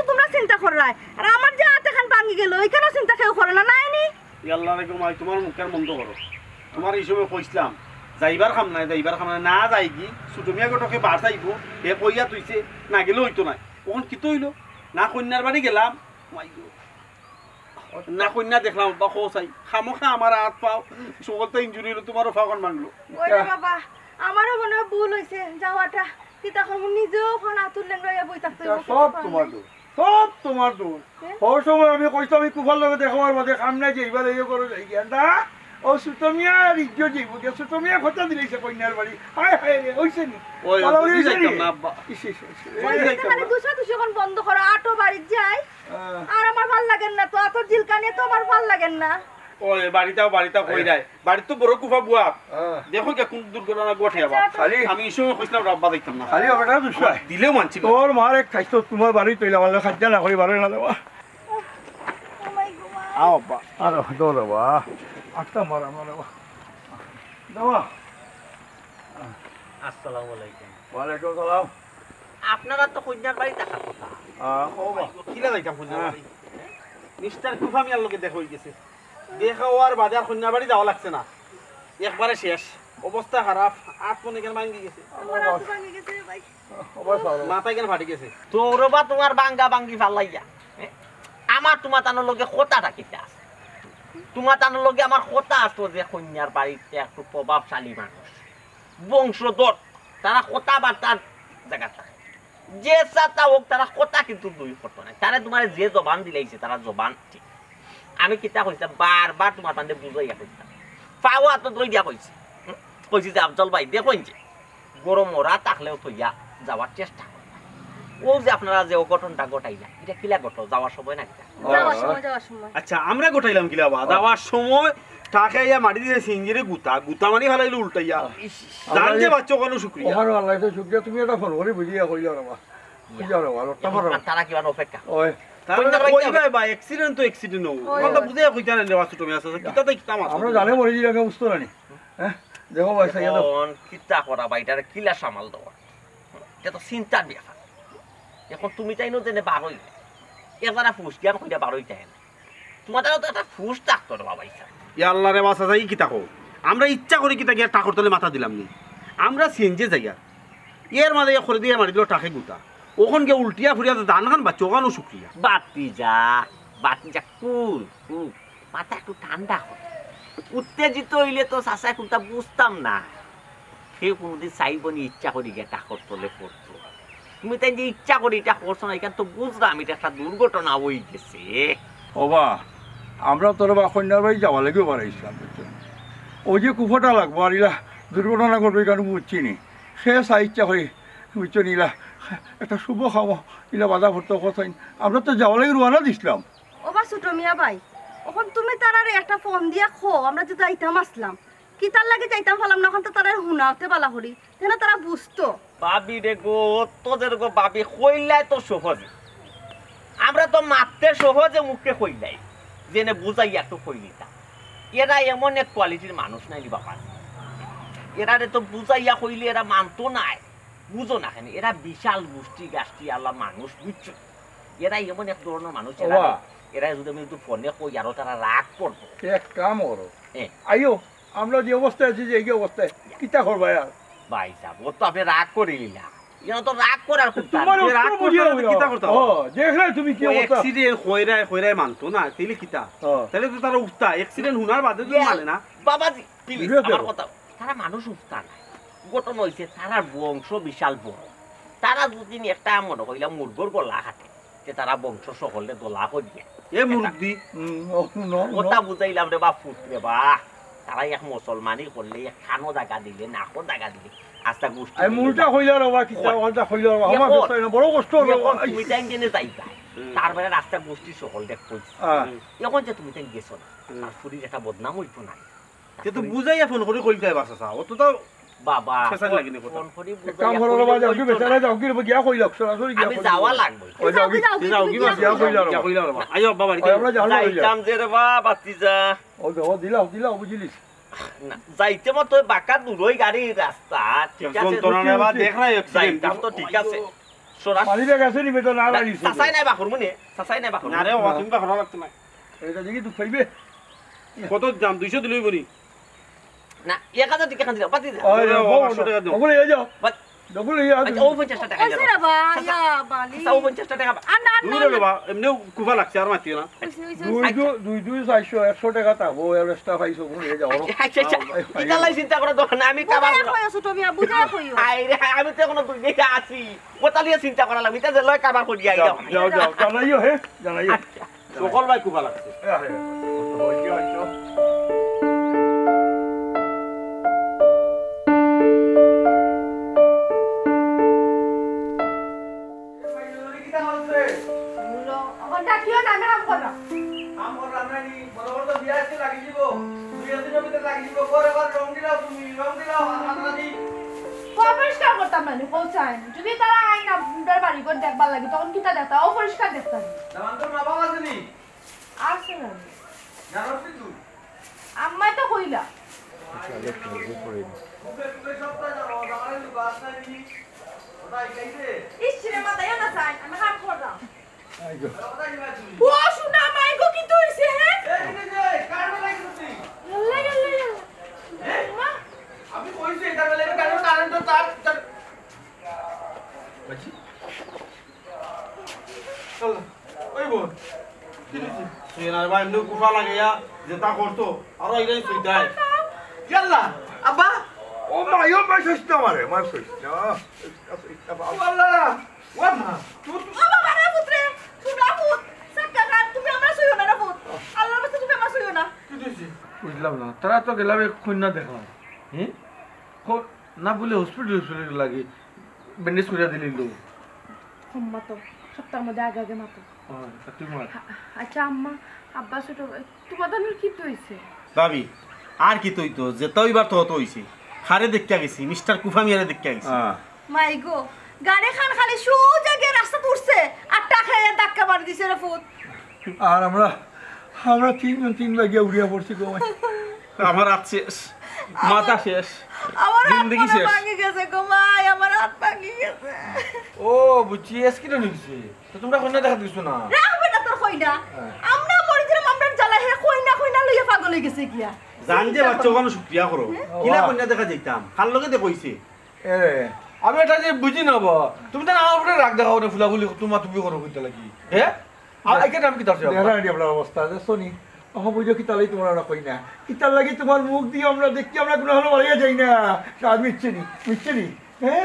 Speaker 3: তোমরা চিন্তা কররাই আর আমার যে হাত এখন ভাঙি গেল ওইখানে চিন্তা কেউ করে না নাইনি
Speaker 5: ইয়াল্লা রে মাই তোমার মুখের বন্ধ করো তোমার এই সময় কইছিলাম যাইবার খাম নাই না যাই কি ছুটমিয়া গোটকে বার যাইব এ কইয়া তুইছে না গেলে হইতো না তখন কি তো হইলো না কন্যার বাড়ি গেলাম মাই গো। না কন্যা দেখলাম বা খো চাই খামোখা আমার হাত পাও সকলতে ইঞ্জুরি হলো তোমারও ফাঁকন ভাঙলো
Speaker 3: ওরে বাবা আমারও মনে হয় ভুল হয়েছে যাওয়াটা তিতা কম নিজেও ফোন আতুললেন রইয়া বই থাকতে
Speaker 2: সব তোমার দোষ সব তোমার দোষ ওর সময় আমি কইতো আমি কুফার লগে দেখাবার মধ্যে কাম নাই যে এইবার এই করে যাই গেন্দা ও সুতমিয়া রিজ্জো যাইব গে সুতমিয়া কথা দিলেছে কন্যার বাড়ি হায় হায় রে হইছে নি
Speaker 5: ওই
Speaker 2: ভালো হইছে নি?
Speaker 5: যাইতাম না আব্বা
Speaker 2: ইস, ইস, ইস, ইস।
Speaker 3: খালি দুসরা দুসি এখন বন্ধ করো আটো বাড়ি যাই আর আমার ভাল লাগেন না তো আতর জিলকানি তো আমার ভাল লাগেন না
Speaker 5: ওই বাড়িটাও কই যায় বাড়ি তো বড় কুফা বুয়া
Speaker 2: হ্যাঁ।
Speaker 5: দেখো কে কোন দুর্ঘটনা ঘটে আবার
Speaker 2: খালি
Speaker 5: আমি এই সময় কইছিলাম রাব্বা দেখতাম না
Speaker 2: খালি হবে না দুসরা
Speaker 5: দিলেও মানছি না।
Speaker 2: তোর মার এক খাইতো তোমার বাড়ি তৈলা ভালো খাদ্য না করি বাড়ি না দেওয়া
Speaker 5: আও আব্বা
Speaker 2: আর দৌড়বা আটটা মারা মারবা দেওয়া
Speaker 6: আসসালামু আলাইকুম
Speaker 2: ওয়ালাইকুম সালাম
Speaker 6: আপনারা তো কন্যার বাড়ি দেখার কথা
Speaker 5: কিলা যাইতাম কন্যা বাড়ি মিস্টার কুফা মিয়ার লগে দেখা হই গেছে দেখা হওয়ার বাদে আর কন্যা বাড়ি যাওয়া লাগছে না একবারে শেষ অবস্থা খারাপ মনে কেন ভাঙ্গি গেছে
Speaker 3: আমার হাত ভাঙি গেছে রে ভাই
Speaker 5: মাথায় কেন ফাটি গেছে
Speaker 6: তোরবা তোমার বাঙ্গা বাঙ্গি ফালাইয়া আমার তোমার তানোর লগে কথা রাখিতে আছে তোমার তানোর লগে আমার কথা আসতো যে কন্যার বাড়িতে একটু প্রভাবশালী মানুষ বংশধর তারা কথাবার্তার জায়গা থাকে যে চাতা হোক তারা কথা কিন্তু দুই করতো না তারা তোমার যে জবান দিলাইছে তারা জবান ঠিক আমি কিতা কইছিলাম বারবার তোমার পান্ডে বুঝাইয়া কইছিলাম পাওয়া তো দই দিয়া কইছি কইছি যে আফজল ভাই দেখুন যে গরম ওরা থাকলেও থইয়া যাওয়ার চেষ্টা করবা ও যে আপনারা যে অঘটনটা ঘটাইলা এটা কিলা ঘটো যাওয়ার সময় না কিটা
Speaker 3: যাওয়ার সময়
Speaker 5: আচ্ছা আমরা গোটাইলাম কিলা বা যাওয়ার সময় টাকাইয়া মাটি দিয়ে সিঞ্জিরে গুতা মারি ফেলাইলো উল্টাইয়া জানতে বাচ্চা কোনো শুক্রিয়া
Speaker 2: ওখানে আল্লাহ শুক্রিয়া তুমি এটা ফোন করে বুঝিয়া কইয়া রবা বুঝিয়া রবা লট্টা মারো
Speaker 6: তারা কিবা অপেক্ষা
Speaker 2: ওই
Speaker 5: অ্যাক্সিডেন্ট তো অ্যাক্সিডেন্ট হও কথা বুঝে কইতা না দেওয়া ছোট মেয়ে আছে কিতাতে কিতা মাছ
Speaker 2: আমরা জানে মরে দিলে আগে বুঝতো না নি হ্যাঁ দেখো ভাই সাইয়া দাও
Speaker 6: এখন কিতা করা বা এটার কিলা সামাল দেওয়া এটা তো চিন্তার ব্যাপার এখন তুমি চাইনো যে বারোই এবারা ফুস জ্ঞান কইয়া বারোই চাই না তোমাদের তো একটা ফুস থাকতো রে বাবা ইচ্ছা
Speaker 5: ইয়া আল্লাহ রে বাসা যাই কিতা কও আমরা ইচ্ছা করে কিতা গিয়া টাকর তলে মাথা দিলাম নি আমরা সিএনজি যাইয়া এর মাঝে করে দিয়ে মারি দিল টাকে গুতা ওখান গিয়ে উল্টিয়া ফুরিয়া ধান খান বা চোগানো শুক্রিয়া
Speaker 6: বাতি যা কুল কুল মাথা একটু ঠান্ডা হয় উত্তেজিত হইলে তো চাচা কোনটা বুঝতাম না কেউ কোনোদিন চাইব নি ইচ্ছা করি গিয়ে টাকর তলে পড়তো তুমি তাই যে ইচ্ছা করি এটা করছো না এখান তো বুঝলাম এটা একটা দুর্ঘটনা হয়ে গেছে
Speaker 2: ওবা আমরা তোর বা কন্যার বাড়ি যাওয়া লাগেও বাড়াইছিলাম ওই যে কুফোটা লাগবো আর ইলা দুর্ঘটনা করবে কেন বুঝছি নি সে ইচ্ছা করি বুঝছো নিলা একটা শুভ খাওয়া ইলা বাধা ভর্ত কথা আমরা তো যাওয়া লাগে রোয়ানা দিছিলাম
Speaker 3: ও বা ছোট মিয়া ভাই এখন তুমি তারার একটা ফোন দিয়া খো আমরা যে যাইতাম আসলাম কি তার লাগে যাইতাম ফেলাম না এখন তো তারা হুনাতে বালা করি যেন তারা বুঝতো
Speaker 6: বাবি রে গো তোদের গো বাবি কইলাই তো সহজে আমরা তো মারতে সহজে মুখে কইলাই জেনে বুঝাই একটু কইলিতা এরা এমন এক কোয়ালিটির মানুষ নাই বাবা এরা তো বুঝাইয়া কইলে এরা মানতো নাই বুঝো না কেন এরা বিশাল গোষ্ঠী গাষ্ঠী আল্লাহ মানুষ বুঝছো এরা এমন এক ধরনের মানুষ এরা যদি আমি একটু ফোনে কই আরো তারা রাগ করবো
Speaker 2: এক কাম করো আইও আমরা যে অবস্থায় আছি যে এই অবস্থায় কিতা করবা আর
Speaker 6: ভাই সাহেব ও তো আপনি রাগ করে নিলা এরা তো রাগ করার খুব
Speaker 2: তোমার
Speaker 5: রাগ করতে কিতা করতে
Speaker 2: ও দেখলে তুমি কি অবস্থা
Speaker 5: অ্যাক্সিডেন্ট কইরাই মানতো না তাইলে কিতা তাইলে তো তারা উঠতা অ্যাক্সিডেন্ট হুনার বাদে তো মানে না
Speaker 6: বাবাজি প্লিজ আমার কথা তারা মানুষ উঠতা না গঠন হইছে তারা বংশ বিশাল বড় তারা যদি একটা মনে কইলাম মুরগর গলা হাতে যে তারা বংশ সকলে দোলা করিয়া
Speaker 5: এ মুরগি
Speaker 6: কথা বুঝাইলাম রে বা ফুটরে বা তারা এক মুসলমানি করলে এক খানো জায়গা দিলে নাকো জায়গা দিলে আস্তা গোষ্ঠী
Speaker 2: এই মুলটা কইলা রবা কিতা ওটা কইলা রবা আমার কষ্ট না বড় কষ্ট হলো
Speaker 6: তুমি টাইম জেনে যাইবা তারপরে রাস্তা গোষ্ঠী সকল দেখ কইছি এখন যে তুমি টাইম গেছো না আর ফুরির একটা বদনাম হইতো না
Speaker 5: তে তো বুঝাইয়া ফোন করে কইতে বাসা চা ও তো
Speaker 6: বাবা
Speaker 5: শেষার লাগিনি কথা
Speaker 6: ফোন করি
Speaker 2: কাম করো রবা যাও কি বেচারা যাও কি গিয়া কইলা সরাসরি গিয়া
Speaker 6: আমি যাওয়া লাগবে
Speaker 2: ও যাও কি গিয়া কইলা রবা
Speaker 5: আইও বাবা
Speaker 2: আমরা যাও
Speaker 6: যাইতাম যে রে বা বাতিজা
Speaker 2: ও দিলাও বুঝিলিস
Speaker 6: না যাইতে মতো বাঁকা দূরই গাড়ি রাস্তা ঠিক আছে
Speaker 5: যন্ত্রণা বা দেখ না
Speaker 6: যাইতাম তো ঠিক আছে সরাস
Speaker 2: পানি ব্যাগ আছে নি বেটা না লাগিস
Speaker 6: সাসাই নাই বাখর মনে সাসাই নাই বাখর
Speaker 5: না রে ও তুমি বাখরা লাগতে না
Speaker 2: এটা দেখি তুই পাইবে
Speaker 5: কত দাম 200 দিলই বনি
Speaker 6: না 1000 টাকা খান দিও বাতিজা
Speaker 2: আরে 500 টাকা দাও ওগুলো যাও
Speaker 6: বাট
Speaker 2: ওগুলো যাও
Speaker 6: আচ্ছা ও 50 টাকা
Speaker 3: ওই রে বা ইয়া বালি
Speaker 6: সাও 50 টাকা
Speaker 3: আন্না
Speaker 5: দূরে বাবা এমনি কুফা লাগছে আর মাতিও না
Speaker 2: দুই 400 টাকা তা ও এক্সট্রা পাইছো ওগুলো যাও
Speaker 6: আচ্ছা এটা লাই চিন্তা করে দোকান আমি কাবার
Speaker 3: বুঝায় ছোট মিয়া বুঝায় কইও
Speaker 6: আইরে আমি তো কোনো দুই দিকে আছি ওতালিয়া চিন্তা করা লাগবে এটা যে লয় কাবার করি আই দাও
Speaker 2: যাও জানাইও হে জানাইও
Speaker 5: সকল ভাই কুফা লাগছে
Speaker 4: পরিষ্কার করতাম না পৌঁছায় যদি তারা আইন আপনার বাড়ি করে দেখবার লাগে তখন কি তা দেখতা অপরিষ্কার দেখতাম আসছে না আম্মাই তো কইলা ইসরে মাথায় না চাই আমি হাত করলাম ও শুনা মাই গো কি হইছে হ্যাঁ
Speaker 1: আমি কইছি এটা বলে কারণ কারেন্ট তো তার বাজি চল ওই বোন
Speaker 5: সুয়েনার ভাই এমনি কুফা লাগিয়া যেটা করতো আর এটাই সুইটাই
Speaker 1: ইয়াল্লা আব্বা
Speaker 2: ও মা সস্তা মারে মা সস্তা
Speaker 1: আল্লাহ ওয়া মা
Speaker 3: ও বাবা রে পুত্রে শুনা পুত সাক্কা কার তুমি আমরা সইও না রে পুত আল্লাহর কাছে তুমি আমরা সইও না
Speaker 1: কি দিছি বুঝলাম না তারা তো গেলাম খুন্না দেখলাম না বলে হসপিটাল লাগে ব্যান্ডেজ করে দিলি লোক
Speaker 4: আম্মা তো সপ্তাহের মধ্যে আগে আগে মাতো আচ্ছা আম্মা আব্বা ছোট তোমাদের কি হইছে
Speaker 5: ভাবি আর কি তৈতো যেটা ওইবার তো হতো হইছে হারে দেখা গেছি মিস্টার কুফা মিয়ারে দেখা গেছি
Speaker 3: মাই গো গাড়ি খান খালি সোজা গিয়ে রাস্তা তুলছে আর টাকা ধাক্কা মারি দিছে রে পুত
Speaker 2: আর আমরা তিন ভাগে উড়িয়া পড়ছি গো
Speaker 5: আমার হাত শেষ মাথা শেষ
Speaker 3: আমার
Speaker 5: জিন্দগি শেষ
Speaker 3: ভাঙি গেছে গো মাই আমার হাত ভাঙি গেছে
Speaker 1: ও বুঝছি এসকিটা নিছে তো তোমরা কইনা দেখা দিছো না
Speaker 3: রাখবে না তোর কইনা আমরা পরিচিত আমরা জ্বালা হে কইনা লইয়া পাগল হয়ে গেছে কিয়া
Speaker 5: জান যে বাচ্চা ওখানে শুক্রিয়া করো কিলা কন্যা দেখা যাইতাম খাল লগে দেখইছে
Speaker 2: এ
Speaker 1: আমি এটা যে বুঝি না বা তুমি তো আমার উপরে রাগ দেখাও না ফুলাফুলি তুমি করো কইতে লাগি হ্যাঁ আর এখানে আমি কি দরছে
Speaker 2: দেখা নাই আপনার অবস্থা যে শুনি বুঝো কি তাহলেই তোমার আমরা কই না কি তার লাগে তোমার মুখ দিয়ে আমরা দেখি আমরা কোনো হলো বাড়িয়ে যাই না সাজ মিচ্ছে নি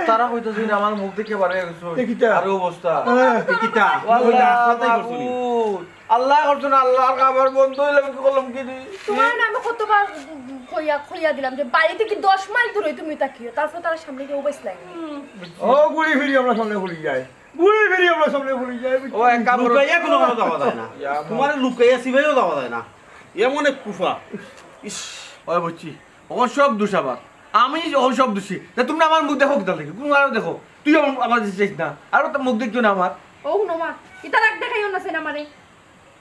Speaker 1: তারা কইতাছে যে আমার মুখ দেখে বাড়িয়ে গেছো
Speaker 2: দেখিতা
Speaker 1: আর অবস্থা
Speaker 5: কিতা
Speaker 1: ওয়াল্লাহ
Speaker 5: রাস্তাতেই করছনি
Speaker 1: আল্লাহ করছো না, আল্লাহর খাবার বন্ধ হইলে আমি কি করলাম কি রে?
Speaker 4: তোমার না আমি কতবার খইয়া দিলাম যে বাড়ি থেকে 10 মাইল দূরে তুমি তাকিও, তারপর তার সামনে গিয়ে ওবাইস লাগে।
Speaker 2: ও ঘুরি ফিরি আমরা সামনে ঘুরি যাই, ঘুরি ফিরি আমরা সামনে ঘুরি যাই।
Speaker 1: ও এক কাম করো,
Speaker 5: লুকাইয়া কোনো কথা দেওয়া যায় না, তোমার লুকাইয়া সিবাইও দেওয়া যায় না, এমন এক কুফা। ইস
Speaker 1: ওই বুঝছি ওর সব দোষ আবার, আমি ওর সব দোষী। তা তুমি আমার মুখ দেখো কিতা লাগে, তুমি আরো দেখো, তুই আমার চাইছ না, আরো তো মুখ দেখিও না আমার।
Speaker 4: ও নমা এটা রাখ দেখাইও না সেনা আমারে,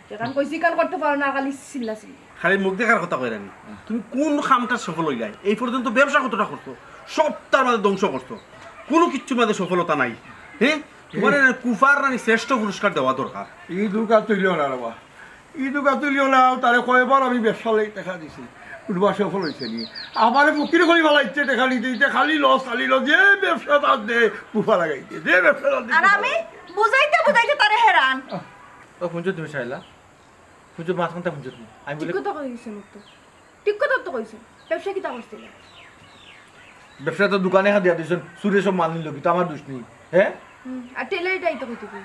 Speaker 4: যেখান কইছি কান করতে পারো না, খালি চিল্লাছি।
Speaker 5: খালি মুখ দেখার কথা কইরা নি, তুমি কোন খামটা সফল হই যায়? এই পর্যন্ত ব্যবসা কতটা করছো, সবটার মাঝে ধ্বংস করছো, কোনো কিচ্ছুর মাঝে সফলতা নাই। হ্যাঁ, তোমার কুফার রানী শ্রেষ্ঠ পুরস্কার দেওয়া দরকার।
Speaker 2: ই দুকা তুলিও না বাবা, ই দুকা তুলিও না। তারে কয়বার আমি ব্যবসা লাগি দেখা দিছি, কোনোবা সফল হয়েছে নি। আমার ফকির করি ভালো ইচ্ছে দেখা নিতে, ইচ্ছে খালি লস যে ব্যবসা তার দে কুফা লাগাইছে, যে ব্যবসা তার
Speaker 3: আর আমি বুঝাইতে বুঝাইতে তারে হেরান।
Speaker 1: ও শুনছো তুমি চাইলা, শুনছো মাঝখানটা শুনছো তুমি, আমি
Speaker 4: ঠিক
Speaker 1: বলে
Speaker 4: কথা কইছেন তো, ঠিক কথা তো কইছেন। ব্যবসা কি তা করছিল?
Speaker 1: ব্যবসা তো দোকানে দিয়া দিয়েছেন, সুরে সব মাল নিল, কিন্তু আমার দোষ নেই। হ্যাঁ,
Speaker 4: আর টেলারটাই তো কইতে কই।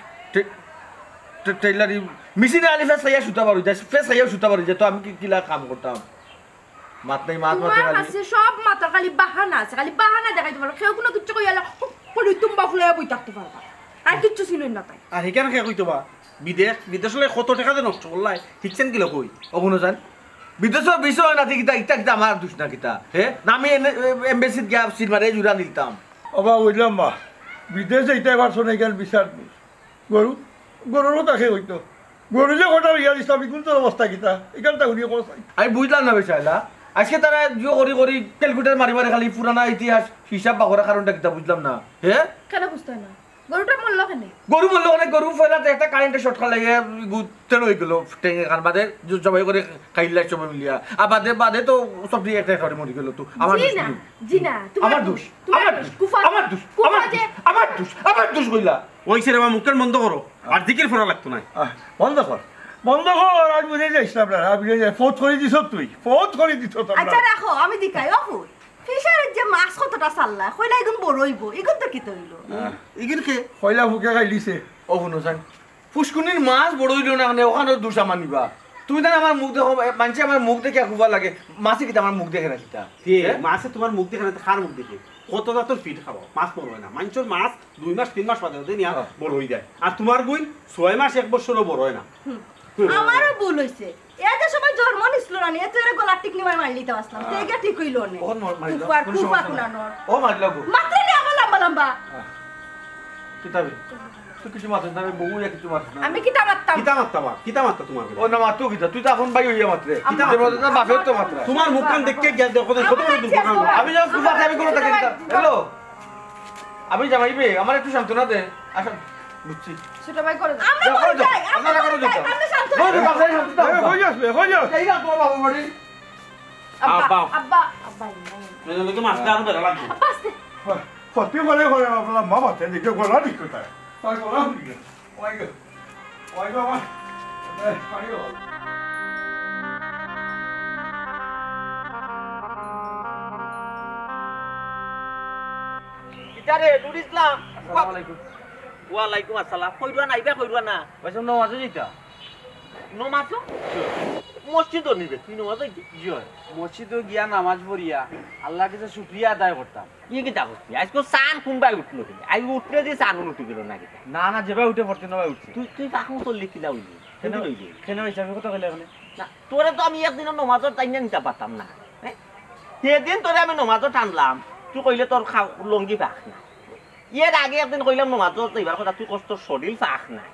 Speaker 1: টেইলারি মেশিনে আলি ফেস খাইয়া সুতা পারি যায়, ফেস খাইয়া সুতা পারি যায়, তো আমি কি কিলা কাম করতাম? মাত নাই, মাত মাতে
Speaker 4: তোমার
Speaker 1: খালি
Speaker 4: আছে সব মাথা খালি বাহানা আছে, খালি বাহানা দেখাইতে পারো। কেউ কোনো কিচ্ছু কইয়ালে হলি তুম্বা ফুলে বই থাকতে পারবা, আর কিচ্ছু চিনুই না তাই।
Speaker 5: আর সেখানে খেয়ে কইতো বা বিদেশ হলে কত টাকা যে নষ্ট করলাই, ঠিকছেন কিলো কই
Speaker 1: অগুনো জান বিদেশও বিষয় না কিতা ইটা কিতা আমার দোষ না কিতা। হ্যাঁ, না আমি এমবেসিত গিয়া সিনেমারে জুড়া নিতাম।
Speaker 2: বাবা বুঝলাম বা বিদেশ এইটাই পারছো না এখানে বিচার গরু, গরুরও তাকে হইতো, গরু যে কটা ইয়া দিতাম কোন তোর অবস্থা কিতা এখানটা ঘুরিয়ে কোথায়
Speaker 1: আমি বুঝলাম না বেচাইলা, আজকে তারা জিও করি করি ক্যালকুলেটার মারি মারি খালি পুরানা ইতিহাস হিসাব বাগরা কারণটা কিতা বুঝলাম না। হ্যাঁ,
Speaker 4: কেন বুঝতে হয় না? গরুটা মরলো কেন?
Speaker 1: গরু বললো অনেক গরু ফেলাতে একটা কারেন্টের শর্ট লাগে তেল হয়ে গেল টেঙে খান বাদে সবাই করে খাইলা সবাই মিলিয়া, আর বাদে বাদে তো সব দিয়ে একটা খাওয়ারে মরে গেল। তো আমার
Speaker 4: জি
Speaker 1: দোষ
Speaker 4: না,
Speaker 1: নেই।
Speaker 4: জি না,
Speaker 1: আমার দোষ, আমার দোষ,
Speaker 4: কুফা,
Speaker 1: আমার দোষ,
Speaker 4: কুফা
Speaker 1: আমার
Speaker 4: যে
Speaker 1: দোষ, আমার দোষ, আমার দোষ কইলা।
Speaker 5: ওই ছেড়ে বা মুখের বন্ধ করো, আর দিকের ফোরা লাগতো না।
Speaker 2: বন্ধ কর, বন্ধ কর। আর বুঝে যাইস না আপনারা, বুঝে যাই ফোট করে দিছ, তুই ফোট করে দিছ।
Speaker 3: আচ্ছা রাখো, আমি দেখাই অফুল ফিশারের যে মাছ কতটা চাল্লা কইলা এগুন বড় হইব, এগুন তো কি তৈল।
Speaker 1: এগুলো
Speaker 2: কয়লা ফুকে খাইলিছে।
Speaker 1: ও শুনো চান পুষ্কুনির মাছ বড় হইল না, মানে ওখানে দোষ আমার নিবা। তুমি জানো আমার মুখ দেখো, মানুষে আমার মুখ দেখে খুব লাগে, মাছে কিতা আমার মুখ দেখে না কিতা।
Speaker 5: মাছে তোমার মুখ দেখে না, খার মুখ দেখে কত তোর ফিট খাবো, মাছ বড় হয় না। মানুষের মাছ 2 মাস 3 মাস বাদে নিয়ে বড় হয়ে যায়, আর তোমার গুণ 6 মাস 1 বছরও বড় হয় না।
Speaker 3: আমারও ভুল হইছে, এতে সবাই জন্ম নিছিল না, এত এর গলা টিকনি মার লিতে আসলাম, তেগা ঠিক হইল না।
Speaker 1: ওখান মারিল
Speaker 3: কুফার কুফা কুনানোর
Speaker 1: ও মারিল গো
Speaker 3: মাত্র নে আমার লম্বা লম্বা।
Speaker 1: কিতাবে তুই কিছু মাছ না, বউ এক কিছু মাছ না।
Speaker 4: আমি কি তা মারতাম?
Speaker 5: কিতা মারতা তোমার
Speaker 1: ও না মাতো কিতা, তুই তো এখন বাই হইয়া মাত্রে কিতা বাপের তো মাত্রা।
Speaker 5: তোমার মুখখান দেখে গিয়া দেখো কত বড় দুর্ঘটনা হলো।
Speaker 1: আমি যখন কুফা খাবি কোনো থাকে কিতা। হ্যালো, আমি জামাইবে আমার একটু সান্ত্বনা দে। আচ্ছা বুঝছি,
Speaker 4: ছোট ভাই করে দাও।
Speaker 3: আমরা
Speaker 1: করো
Speaker 3: বল যাই, আমরা
Speaker 1: করো
Speaker 3: বল যাই, আমরা শান্ত
Speaker 1: ওই
Speaker 3: হই।
Speaker 1: বাপের সান্ত্বনা
Speaker 2: হয়ে যাবে, হয়ে যাবে।
Speaker 1: এই না তোমার বাবা বাড়ি
Speaker 4: আব্বা
Speaker 5: আব্বা।
Speaker 4: আব্বা আব্বা নাই।
Speaker 5: লোকে মাছটা আরো বেড়া লাগবে।
Speaker 4: আব্বা আস্তে।
Speaker 2: সত্যি করে করে আপনার মা বাতে দেখে গলা ঠিক কোথায় তার গলা ঠিক ওই গো ওই গো আমার পানি গো।
Speaker 6: ইতারে নুর ইসলাম।
Speaker 7: আসসালামু আলাইকুম।
Speaker 6: ওয়ালাইকুম আসসালাম। কইরা না আইবা কইরা না।
Speaker 7: ভাইসাব নামাজে যাইতা?
Speaker 6: নমাজ মসজিদ নিবে, তুই নমাজ যাইতি?
Speaker 7: জয় মসজিদে গিয়া নামাজ পড়িয়া আল্লাহ কাছে শুকরিয়া আদায় করতাম।
Speaker 6: ইয়ে কি তা করছি? আজকে সান কোনবাই উঠলো কিন্তু আই উঠলে দিয়ে সান উঠে গেল না কিতা।
Speaker 7: না না যেভাবে উঠে পড়তে নবাই উঠছে।
Speaker 6: তুই কাকু চললি কিলা হইলি?
Speaker 7: কেন
Speaker 6: কেন হইলি?
Speaker 7: কেন হিসাবে কথা কইলে এখানে?
Speaker 6: না তোরে তো আমি একদিন নমাজত টাইনা নিতে পারতাম না। হ্যাঁ, সেদিন তোরে আমি নমাজত টানলাম, তুই কইলে তোর লঙ্গি ফাঁক না। এর আগে একদিন কইলাম নমাজত এইবার কথা, তুই কষ্ট শরীর ফাঁক না,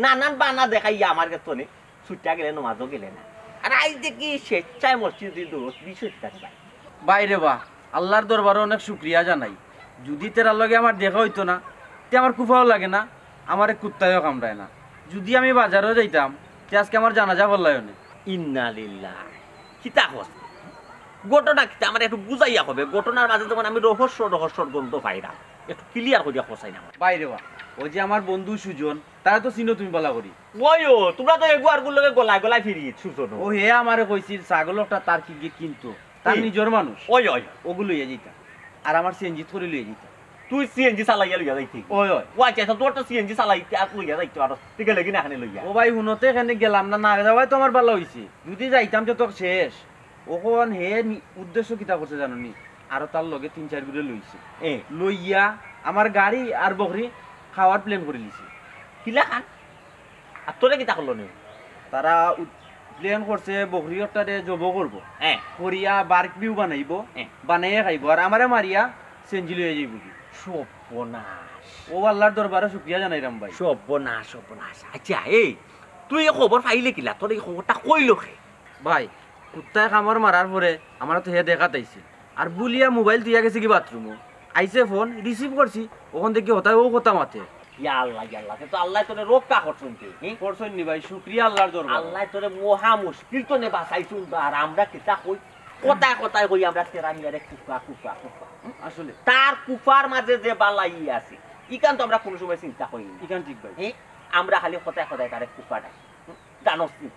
Speaker 6: নানান বানা দেখাইয়া আমার কাছে ছুটটা গেলে নমাজও গেলে না। আর আজ দেখি স্বেচ্ছায় মসজিদ দূরত বিষয়টা পাই।
Speaker 7: বাইরে বা আল্লাহর দরবারে অনেক শুকরিয়া জানাই। যদি তেরার লগে আমার দেখা হইতো না, তে আমার কুফাও লাগে না, আমার কুত্তায়ও কামড়ায় না। যদি আমি বাজারেও যাইতাম, তে আজকে আমার জানাজা বললাই না।
Speaker 6: ইন্না লিল্লাহ, কিতা হস ঘটনা কিতা আমার একটু বুঝাইয়া হবে। ঘটনার মাঝে যখন আমি রহস্যর গন্ধ পাইলাম, একটু ক্লিয়ার করিয়া খসাই না।
Speaker 7: বাইরে বা ওই যে আমার বন্ধু সুজন, তারা তো চিনো তুমি বলা করি।
Speaker 6: ওই ও তোমরা তো এগুয়ার গুলোকে গলায় গলায় ফিরিয়ে সুজন।
Speaker 7: ও হে আমারে কইছিল ছাগলটা তার কি কিন্তু তার
Speaker 6: কি?
Speaker 7: নিজের মানুষ,
Speaker 6: ওই ওই
Speaker 7: ওগুলো লইয়া যেতা আর আমার সিএনজি থরি লইয়া যেতা।
Speaker 6: তুই সিএনজি চালাইয়া লইয়া যাইতি
Speaker 7: ওই ওই
Speaker 6: ও আচ্ছা তোর তো সিএনজি চালাইতে আর লইয়া যাইতো আর তুই গেলে কিনা এখানে লইয়া
Speaker 7: ও ভাই শুনতে এখানে গেলাম না, না যাওয়াই তো আমার ভালো হয়েছে। যদি যাইতাম তো তোর শেষ। ওখন হে উদ্দেশ্য কিতা করছে জানো নি, আরো তার লগে 3-4 গুড়ে লইছে, লইয়া আমার গাড়ি আর বকরি খাওয়ার প্ল্যান করে লিছে।
Speaker 6: কিলা খান আর তোরে কিতা করলো নি?
Speaker 7: তারা প্ল্যান করছে বকরিটারে জব করবো,
Speaker 6: হ্যাঁ
Speaker 7: করিয়া বার্ক ভিউ বানাইবো, বানাইয়া খাইবো আর আমারে মারিয়া সেঞ্জি লইয়া যাইব কি।
Speaker 6: সর্বনাশ
Speaker 7: ও আল্লাহর দরবারে শুকরিয়া জানাইরাম ভাই।
Speaker 6: সর্বনাশ সর্বনাশ। আচ্ছা এই তুই এই খবর পাইলে কিলা? তোর এই খবরটা কইলো খে?
Speaker 7: ভাই কুত্তায় কামড় মারার পরে আমার তো হে দেখা তাইছে আর বুলিয়া মোবাইল দিয়া গেছে কি বাথরুমও, আইসে ফোন রিসিভ করছি, ওখান থেকে হতায় ও কথা মাতে।
Speaker 6: ইয়া আল্লাহ তো আল্লাহ তোরে রক্ষা করছুন তুই
Speaker 7: করছেন নি ভাই, শুকরিয়া আল্লাহর দরবার।
Speaker 6: আল্লাহ তোরে মহা মুশকিল তো নে বাঁচাইছুন। আর আমরা কিতা কই কথায় কথায় কই আমরা তেরানিয়ারে কুফা কুফা কুফা।
Speaker 7: আসলে
Speaker 6: তার কুফার মাঝে যে বালাই আছে ইকান তো আমরা কোনো সময় চিন্তা করি না।
Speaker 7: ইকান ঠিক ভাই।
Speaker 6: আমরা খালি কথায় কথায় তারে কুফা ডাকি, জানোস নি?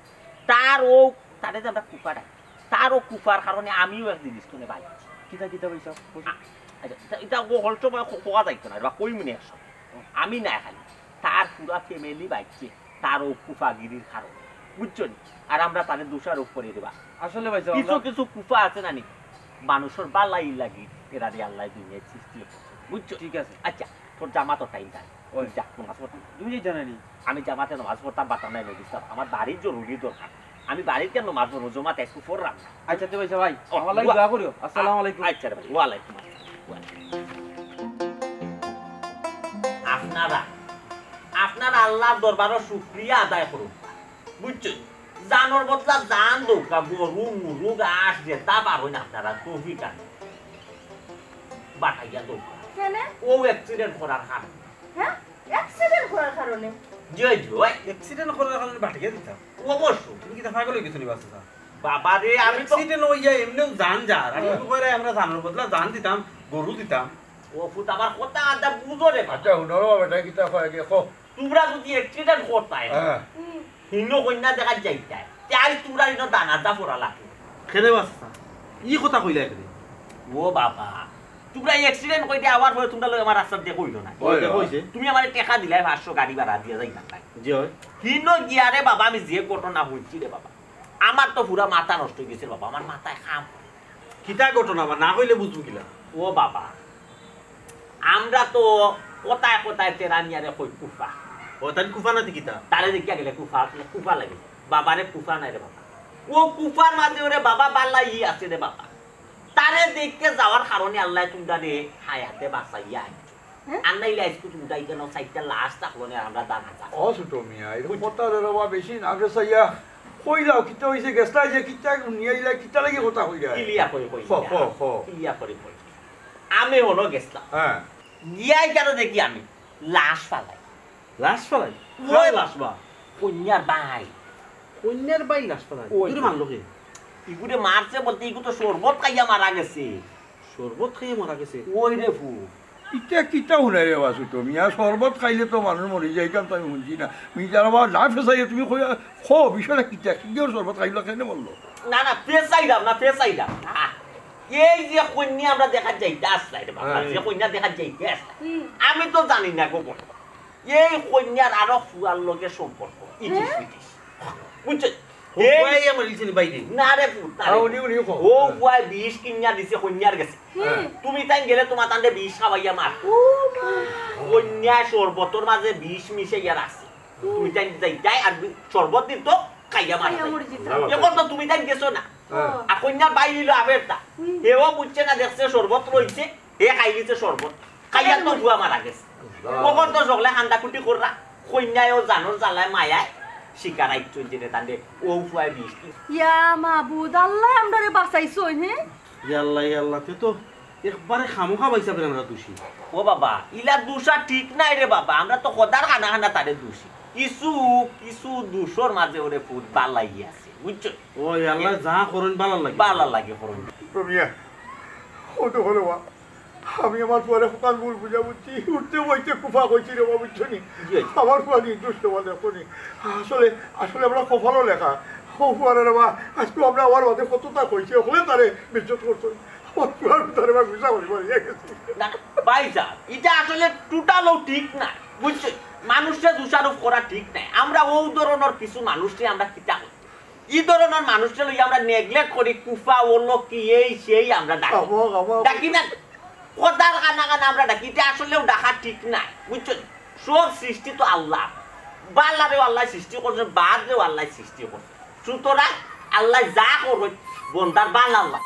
Speaker 6: তার ও তারে যে আমরা কুফা ডাকি, তার ও কুফার কারণে আমিও এক জিনিস শুনে ভাই
Speaker 7: কিতা কিতা পয়সা
Speaker 6: আচ্ছা এটা ও হল সময় কোয়া যাইতো না বা কই মনে আসো আমি না খালি তার পুরা ফ্যামিলি বাইছে তার ও কুফাগিরির কারণে, বুঝছো নি? আর আমরা তাদের দোষারোপ করে দেবা।
Speaker 7: আসলে ভাই
Speaker 6: কিছু কিছু কুফা আছে না নি মানুষের বালাই লাগি এরা দিয়ে আল্লাহ দুনিয়ায় সৃষ্টি করছে, বুঝছো?
Speaker 7: ঠিক আছে।
Speaker 6: আচ্ছা তোর জামা তো টাইম যায় ওই যা নামাজ পড়তাম।
Speaker 7: তুমি যে জানানি
Speaker 6: আমি জামাতে নামাজ পড়তাম বাতাম নাই দিতাম, আমার বাড়ির জরুরি দরকার। আমি বাড়ির কেন নামাজ পড়বো? জমাতে একটু পড়লাম না।
Speaker 7: আচ্ছা তো ভাই ভাই আমার লাগি দোয়া করিও। আসসালামু আলাইকুম।
Speaker 6: আচ্ছা রে ভাই, ওয়ালাইকুম আসসালাম। আপনারা আল্লাহর দরবারে শুকরিয়া আদায় করুন, বুঝছো? জানোর বদলা জান দৌকা গরু মুরু গাছ যেটা পারবেন আপনারা তৌফিক আছে বাটাইয়া দৌকা
Speaker 3: কেনে
Speaker 6: ও অ্যাক্সিডেন্ট করার কারণে।
Speaker 3: হ্যাঁ অ্যাক্সিডেন্ট করার কারণে?
Speaker 6: জয় জয়
Speaker 5: অ্যাক্সিডেন্ট করার কারণে বাটিয়ে দিতাম।
Speaker 6: অবশ্যই
Speaker 5: তুমি কি পাগল হয়ে গেছো নি বাচ্চা?
Speaker 6: বাবা রে আমি তো
Speaker 5: অ্যাক্সিডেন্ট হইয়া এমনিও জান যার আর কি করে আমরা জানার বদলা জান দিতাম, গরু দিতাম।
Speaker 6: ও ফুট আমার কথা আদা বুঝো রে।
Speaker 2: আচ্ছা হুনরো বেটা কিতা কয় গে কো।
Speaker 6: তোমরা যদি অ্যাক্সিডেন্ট করতাই
Speaker 2: হ্যাঁ
Speaker 6: হিন্ন কন্যা দেখা যাইতাই তাই তোমরা ইনো দানাদা পড়া লাগে।
Speaker 5: খেলে বাচ্চা ই কথা কইলা এখানে।
Speaker 6: ও বাবা তোমরা অ্যাক্সিডেন্ট কইতে আবার পরে তোমরা লই আমার রাস্তা দিয়ে কইলো না।
Speaker 5: কইছে
Speaker 6: তুমি আমারে টাকা দিলাই 500 গাড়ি ভাড়া দিয়া যাই না তাই
Speaker 5: জি হয়
Speaker 6: হিন্ন গিয়া রে বাবা আমি যে ঘটনা হইছি রে বাবা আমার তো পুরা মাথা নষ্ট হয়ে গেছে বাবা। আমার মাথায় খাম
Speaker 5: কিতা ঘটনা বা না কইলে বুঝবো কিলা।
Speaker 6: ও বাবা আমরা তো কথায় কথায় তেরানিয়ারে কই কুফা,
Speaker 5: ও তাই কুফা নাতি কিতা
Speaker 6: তারে দেখিয়া গেলে কুফা কুফা লাগে বাবারে কুফা নাই রে বাবা। ও কুফার মাঝে ওরে বাবা বাল্লা ই আছে রে বাবা। তারে দেখতে যাওয়ার কারণে আল্লাহ তোমরা রে হায়াতে বাঁচাইয়া আনছো। আর নাইলে আজকে তোমরা কেন চাইতে লাশ থাকলো না আমরা দানা যা
Speaker 2: ও ছোট মিয়া এরকম কথা দেবা বেশি না গেছাইয়া কইলাও কিতা হইছে গেছলা যে কিতা নিয়াইলা কিতা লাগি কথা কইরা
Speaker 6: ক্লিয়া করে কই ক্লিয়া করে কই আমি হলো গেছলাম
Speaker 2: হ্যাঁ
Speaker 6: গিয়াই কেন দেখি আমি লাশ ফালাই।
Speaker 5: লাশ ফলাই
Speaker 6: ওই
Speaker 5: লাশ বা
Speaker 6: কন্যার ভাই
Speaker 5: কন্যার বাই লাশ ফলাই
Speaker 6: ওই।
Speaker 5: তুই মানলো কে?
Speaker 6: ইগুরে মারছে বলতে ইগু তো শরবত খাইয়া মারা গেছে।
Speaker 5: শরবত খাইয়ে মারা গেছে।
Speaker 6: ওই রে ফু
Speaker 2: ইটা কিতা শুনাই রে বাসু তো মিয়া শরবত খাইলে তো মানুষ মরি যায় কাম তো আমি শুনছি না মিজার আবার না ফেসাইয়া তুমি কইয়া খো বিষয়টা কিতা কিও শরবত খাইলা কেন বললো
Speaker 6: না না পেছাইলাম না পেছাইলাম না। এই যে কন্যা আমরা দেখা যাইতে আসলাই রে বাবা, যে কন্যা দেখা যাইতে আসলাই আমি তো জানি না গো। এই কন্যার আরো ফুয়ার লগে সম্পর্ক ইটিস পিটিস, বুঝছো?
Speaker 5: ওই আমার লিছেনি বাইরে
Speaker 6: না রে ফুট না রে।
Speaker 2: উনি উনি খো
Speaker 6: ও ফুয়ায় 20 কিনিয়া দিছে কন্যার গেছে। তুমি তাই গেলে তোমার তান্ডে 20 খাওয়াইয়া মার। কন্যা শরবতর মাঝে 20 মিশে গিয়া রাখছে। তুমি তাই যাই আর শরবত দিত খাইয়া মার। এখন তো তুমি তাই গেছো না আর কন্যার বাই নিল আবেরটা এও বুঝছে না, দেখছে শরবত রইছে এ খাই দিছে শরবত খাইয়া তো ফুয়া মারা গেছে। কখন তো সকলে হান্দা কুটি কররা কন্যায়ও জানোর জ্বালায় মায়ায় শিকার আইতো জেনে তান্ডে ও ফুয়ায় 20
Speaker 3: ইয়া মাবুদ আল্লাহ আমরারে বাঁচাইছো হে।
Speaker 5: ইয়াল্লাহ তে তো একবারে খামোখা পাইছা বলে আমরা দোষী।
Speaker 6: ও বাবা ইলা দুষা ঠিক নাই রে বাবা, আমরা তো কদার খানা খানা তারে দোষী। কিছু কিছু দুষর মাঝে ওরে ফুট বালাই আছে, বুঝছো?
Speaker 5: ও আল্লাহ যা করেন ভালো লাগে
Speaker 6: বালা লাগে করুন।
Speaker 2: মিয়া ওটো হলো আমি আমার পরে সকাল ভুল বুঝা বুঝছি উঠতে বইতে কুফা কইছি রে বাবা বুঝছো নি আমার পরে নির্দোষ বলে শুনি আসলে আসলে আমরা কপালও লেখা পরে রে বা আজকে আমরা আমার মাঝে কতটা কইছি ওখানে তারে বিচ্যুত করছো আমার তারে বা গুছা করি গেছি
Speaker 6: না বা ভাইজান এটা আসলে টোটালও ঠিক না বুঝছেন মানুষকে দোষারোপ করা ঠিক নাই আমরা ও ধরনের কিছু মানুষকে আমরা কিতা করি এই ধরনের মানুষকে লই আমরা নেগলেক্ট করি কুফা ওলো কি এই সেই আমরা ডাকি না কথার কানা কানা আমরা ডাকি এটা আসলেও ডাকা ঠিক নাই বুঝছেন সব সৃষ্টি তো আল্লাহ বাল্লারেও আল্লাহ সৃষ্টি করছে বাদরেও আল্লাহ সৃষ্টি করছে সুতরাং আল্লাহ যা করবে বন্দার বাল আল্লাহ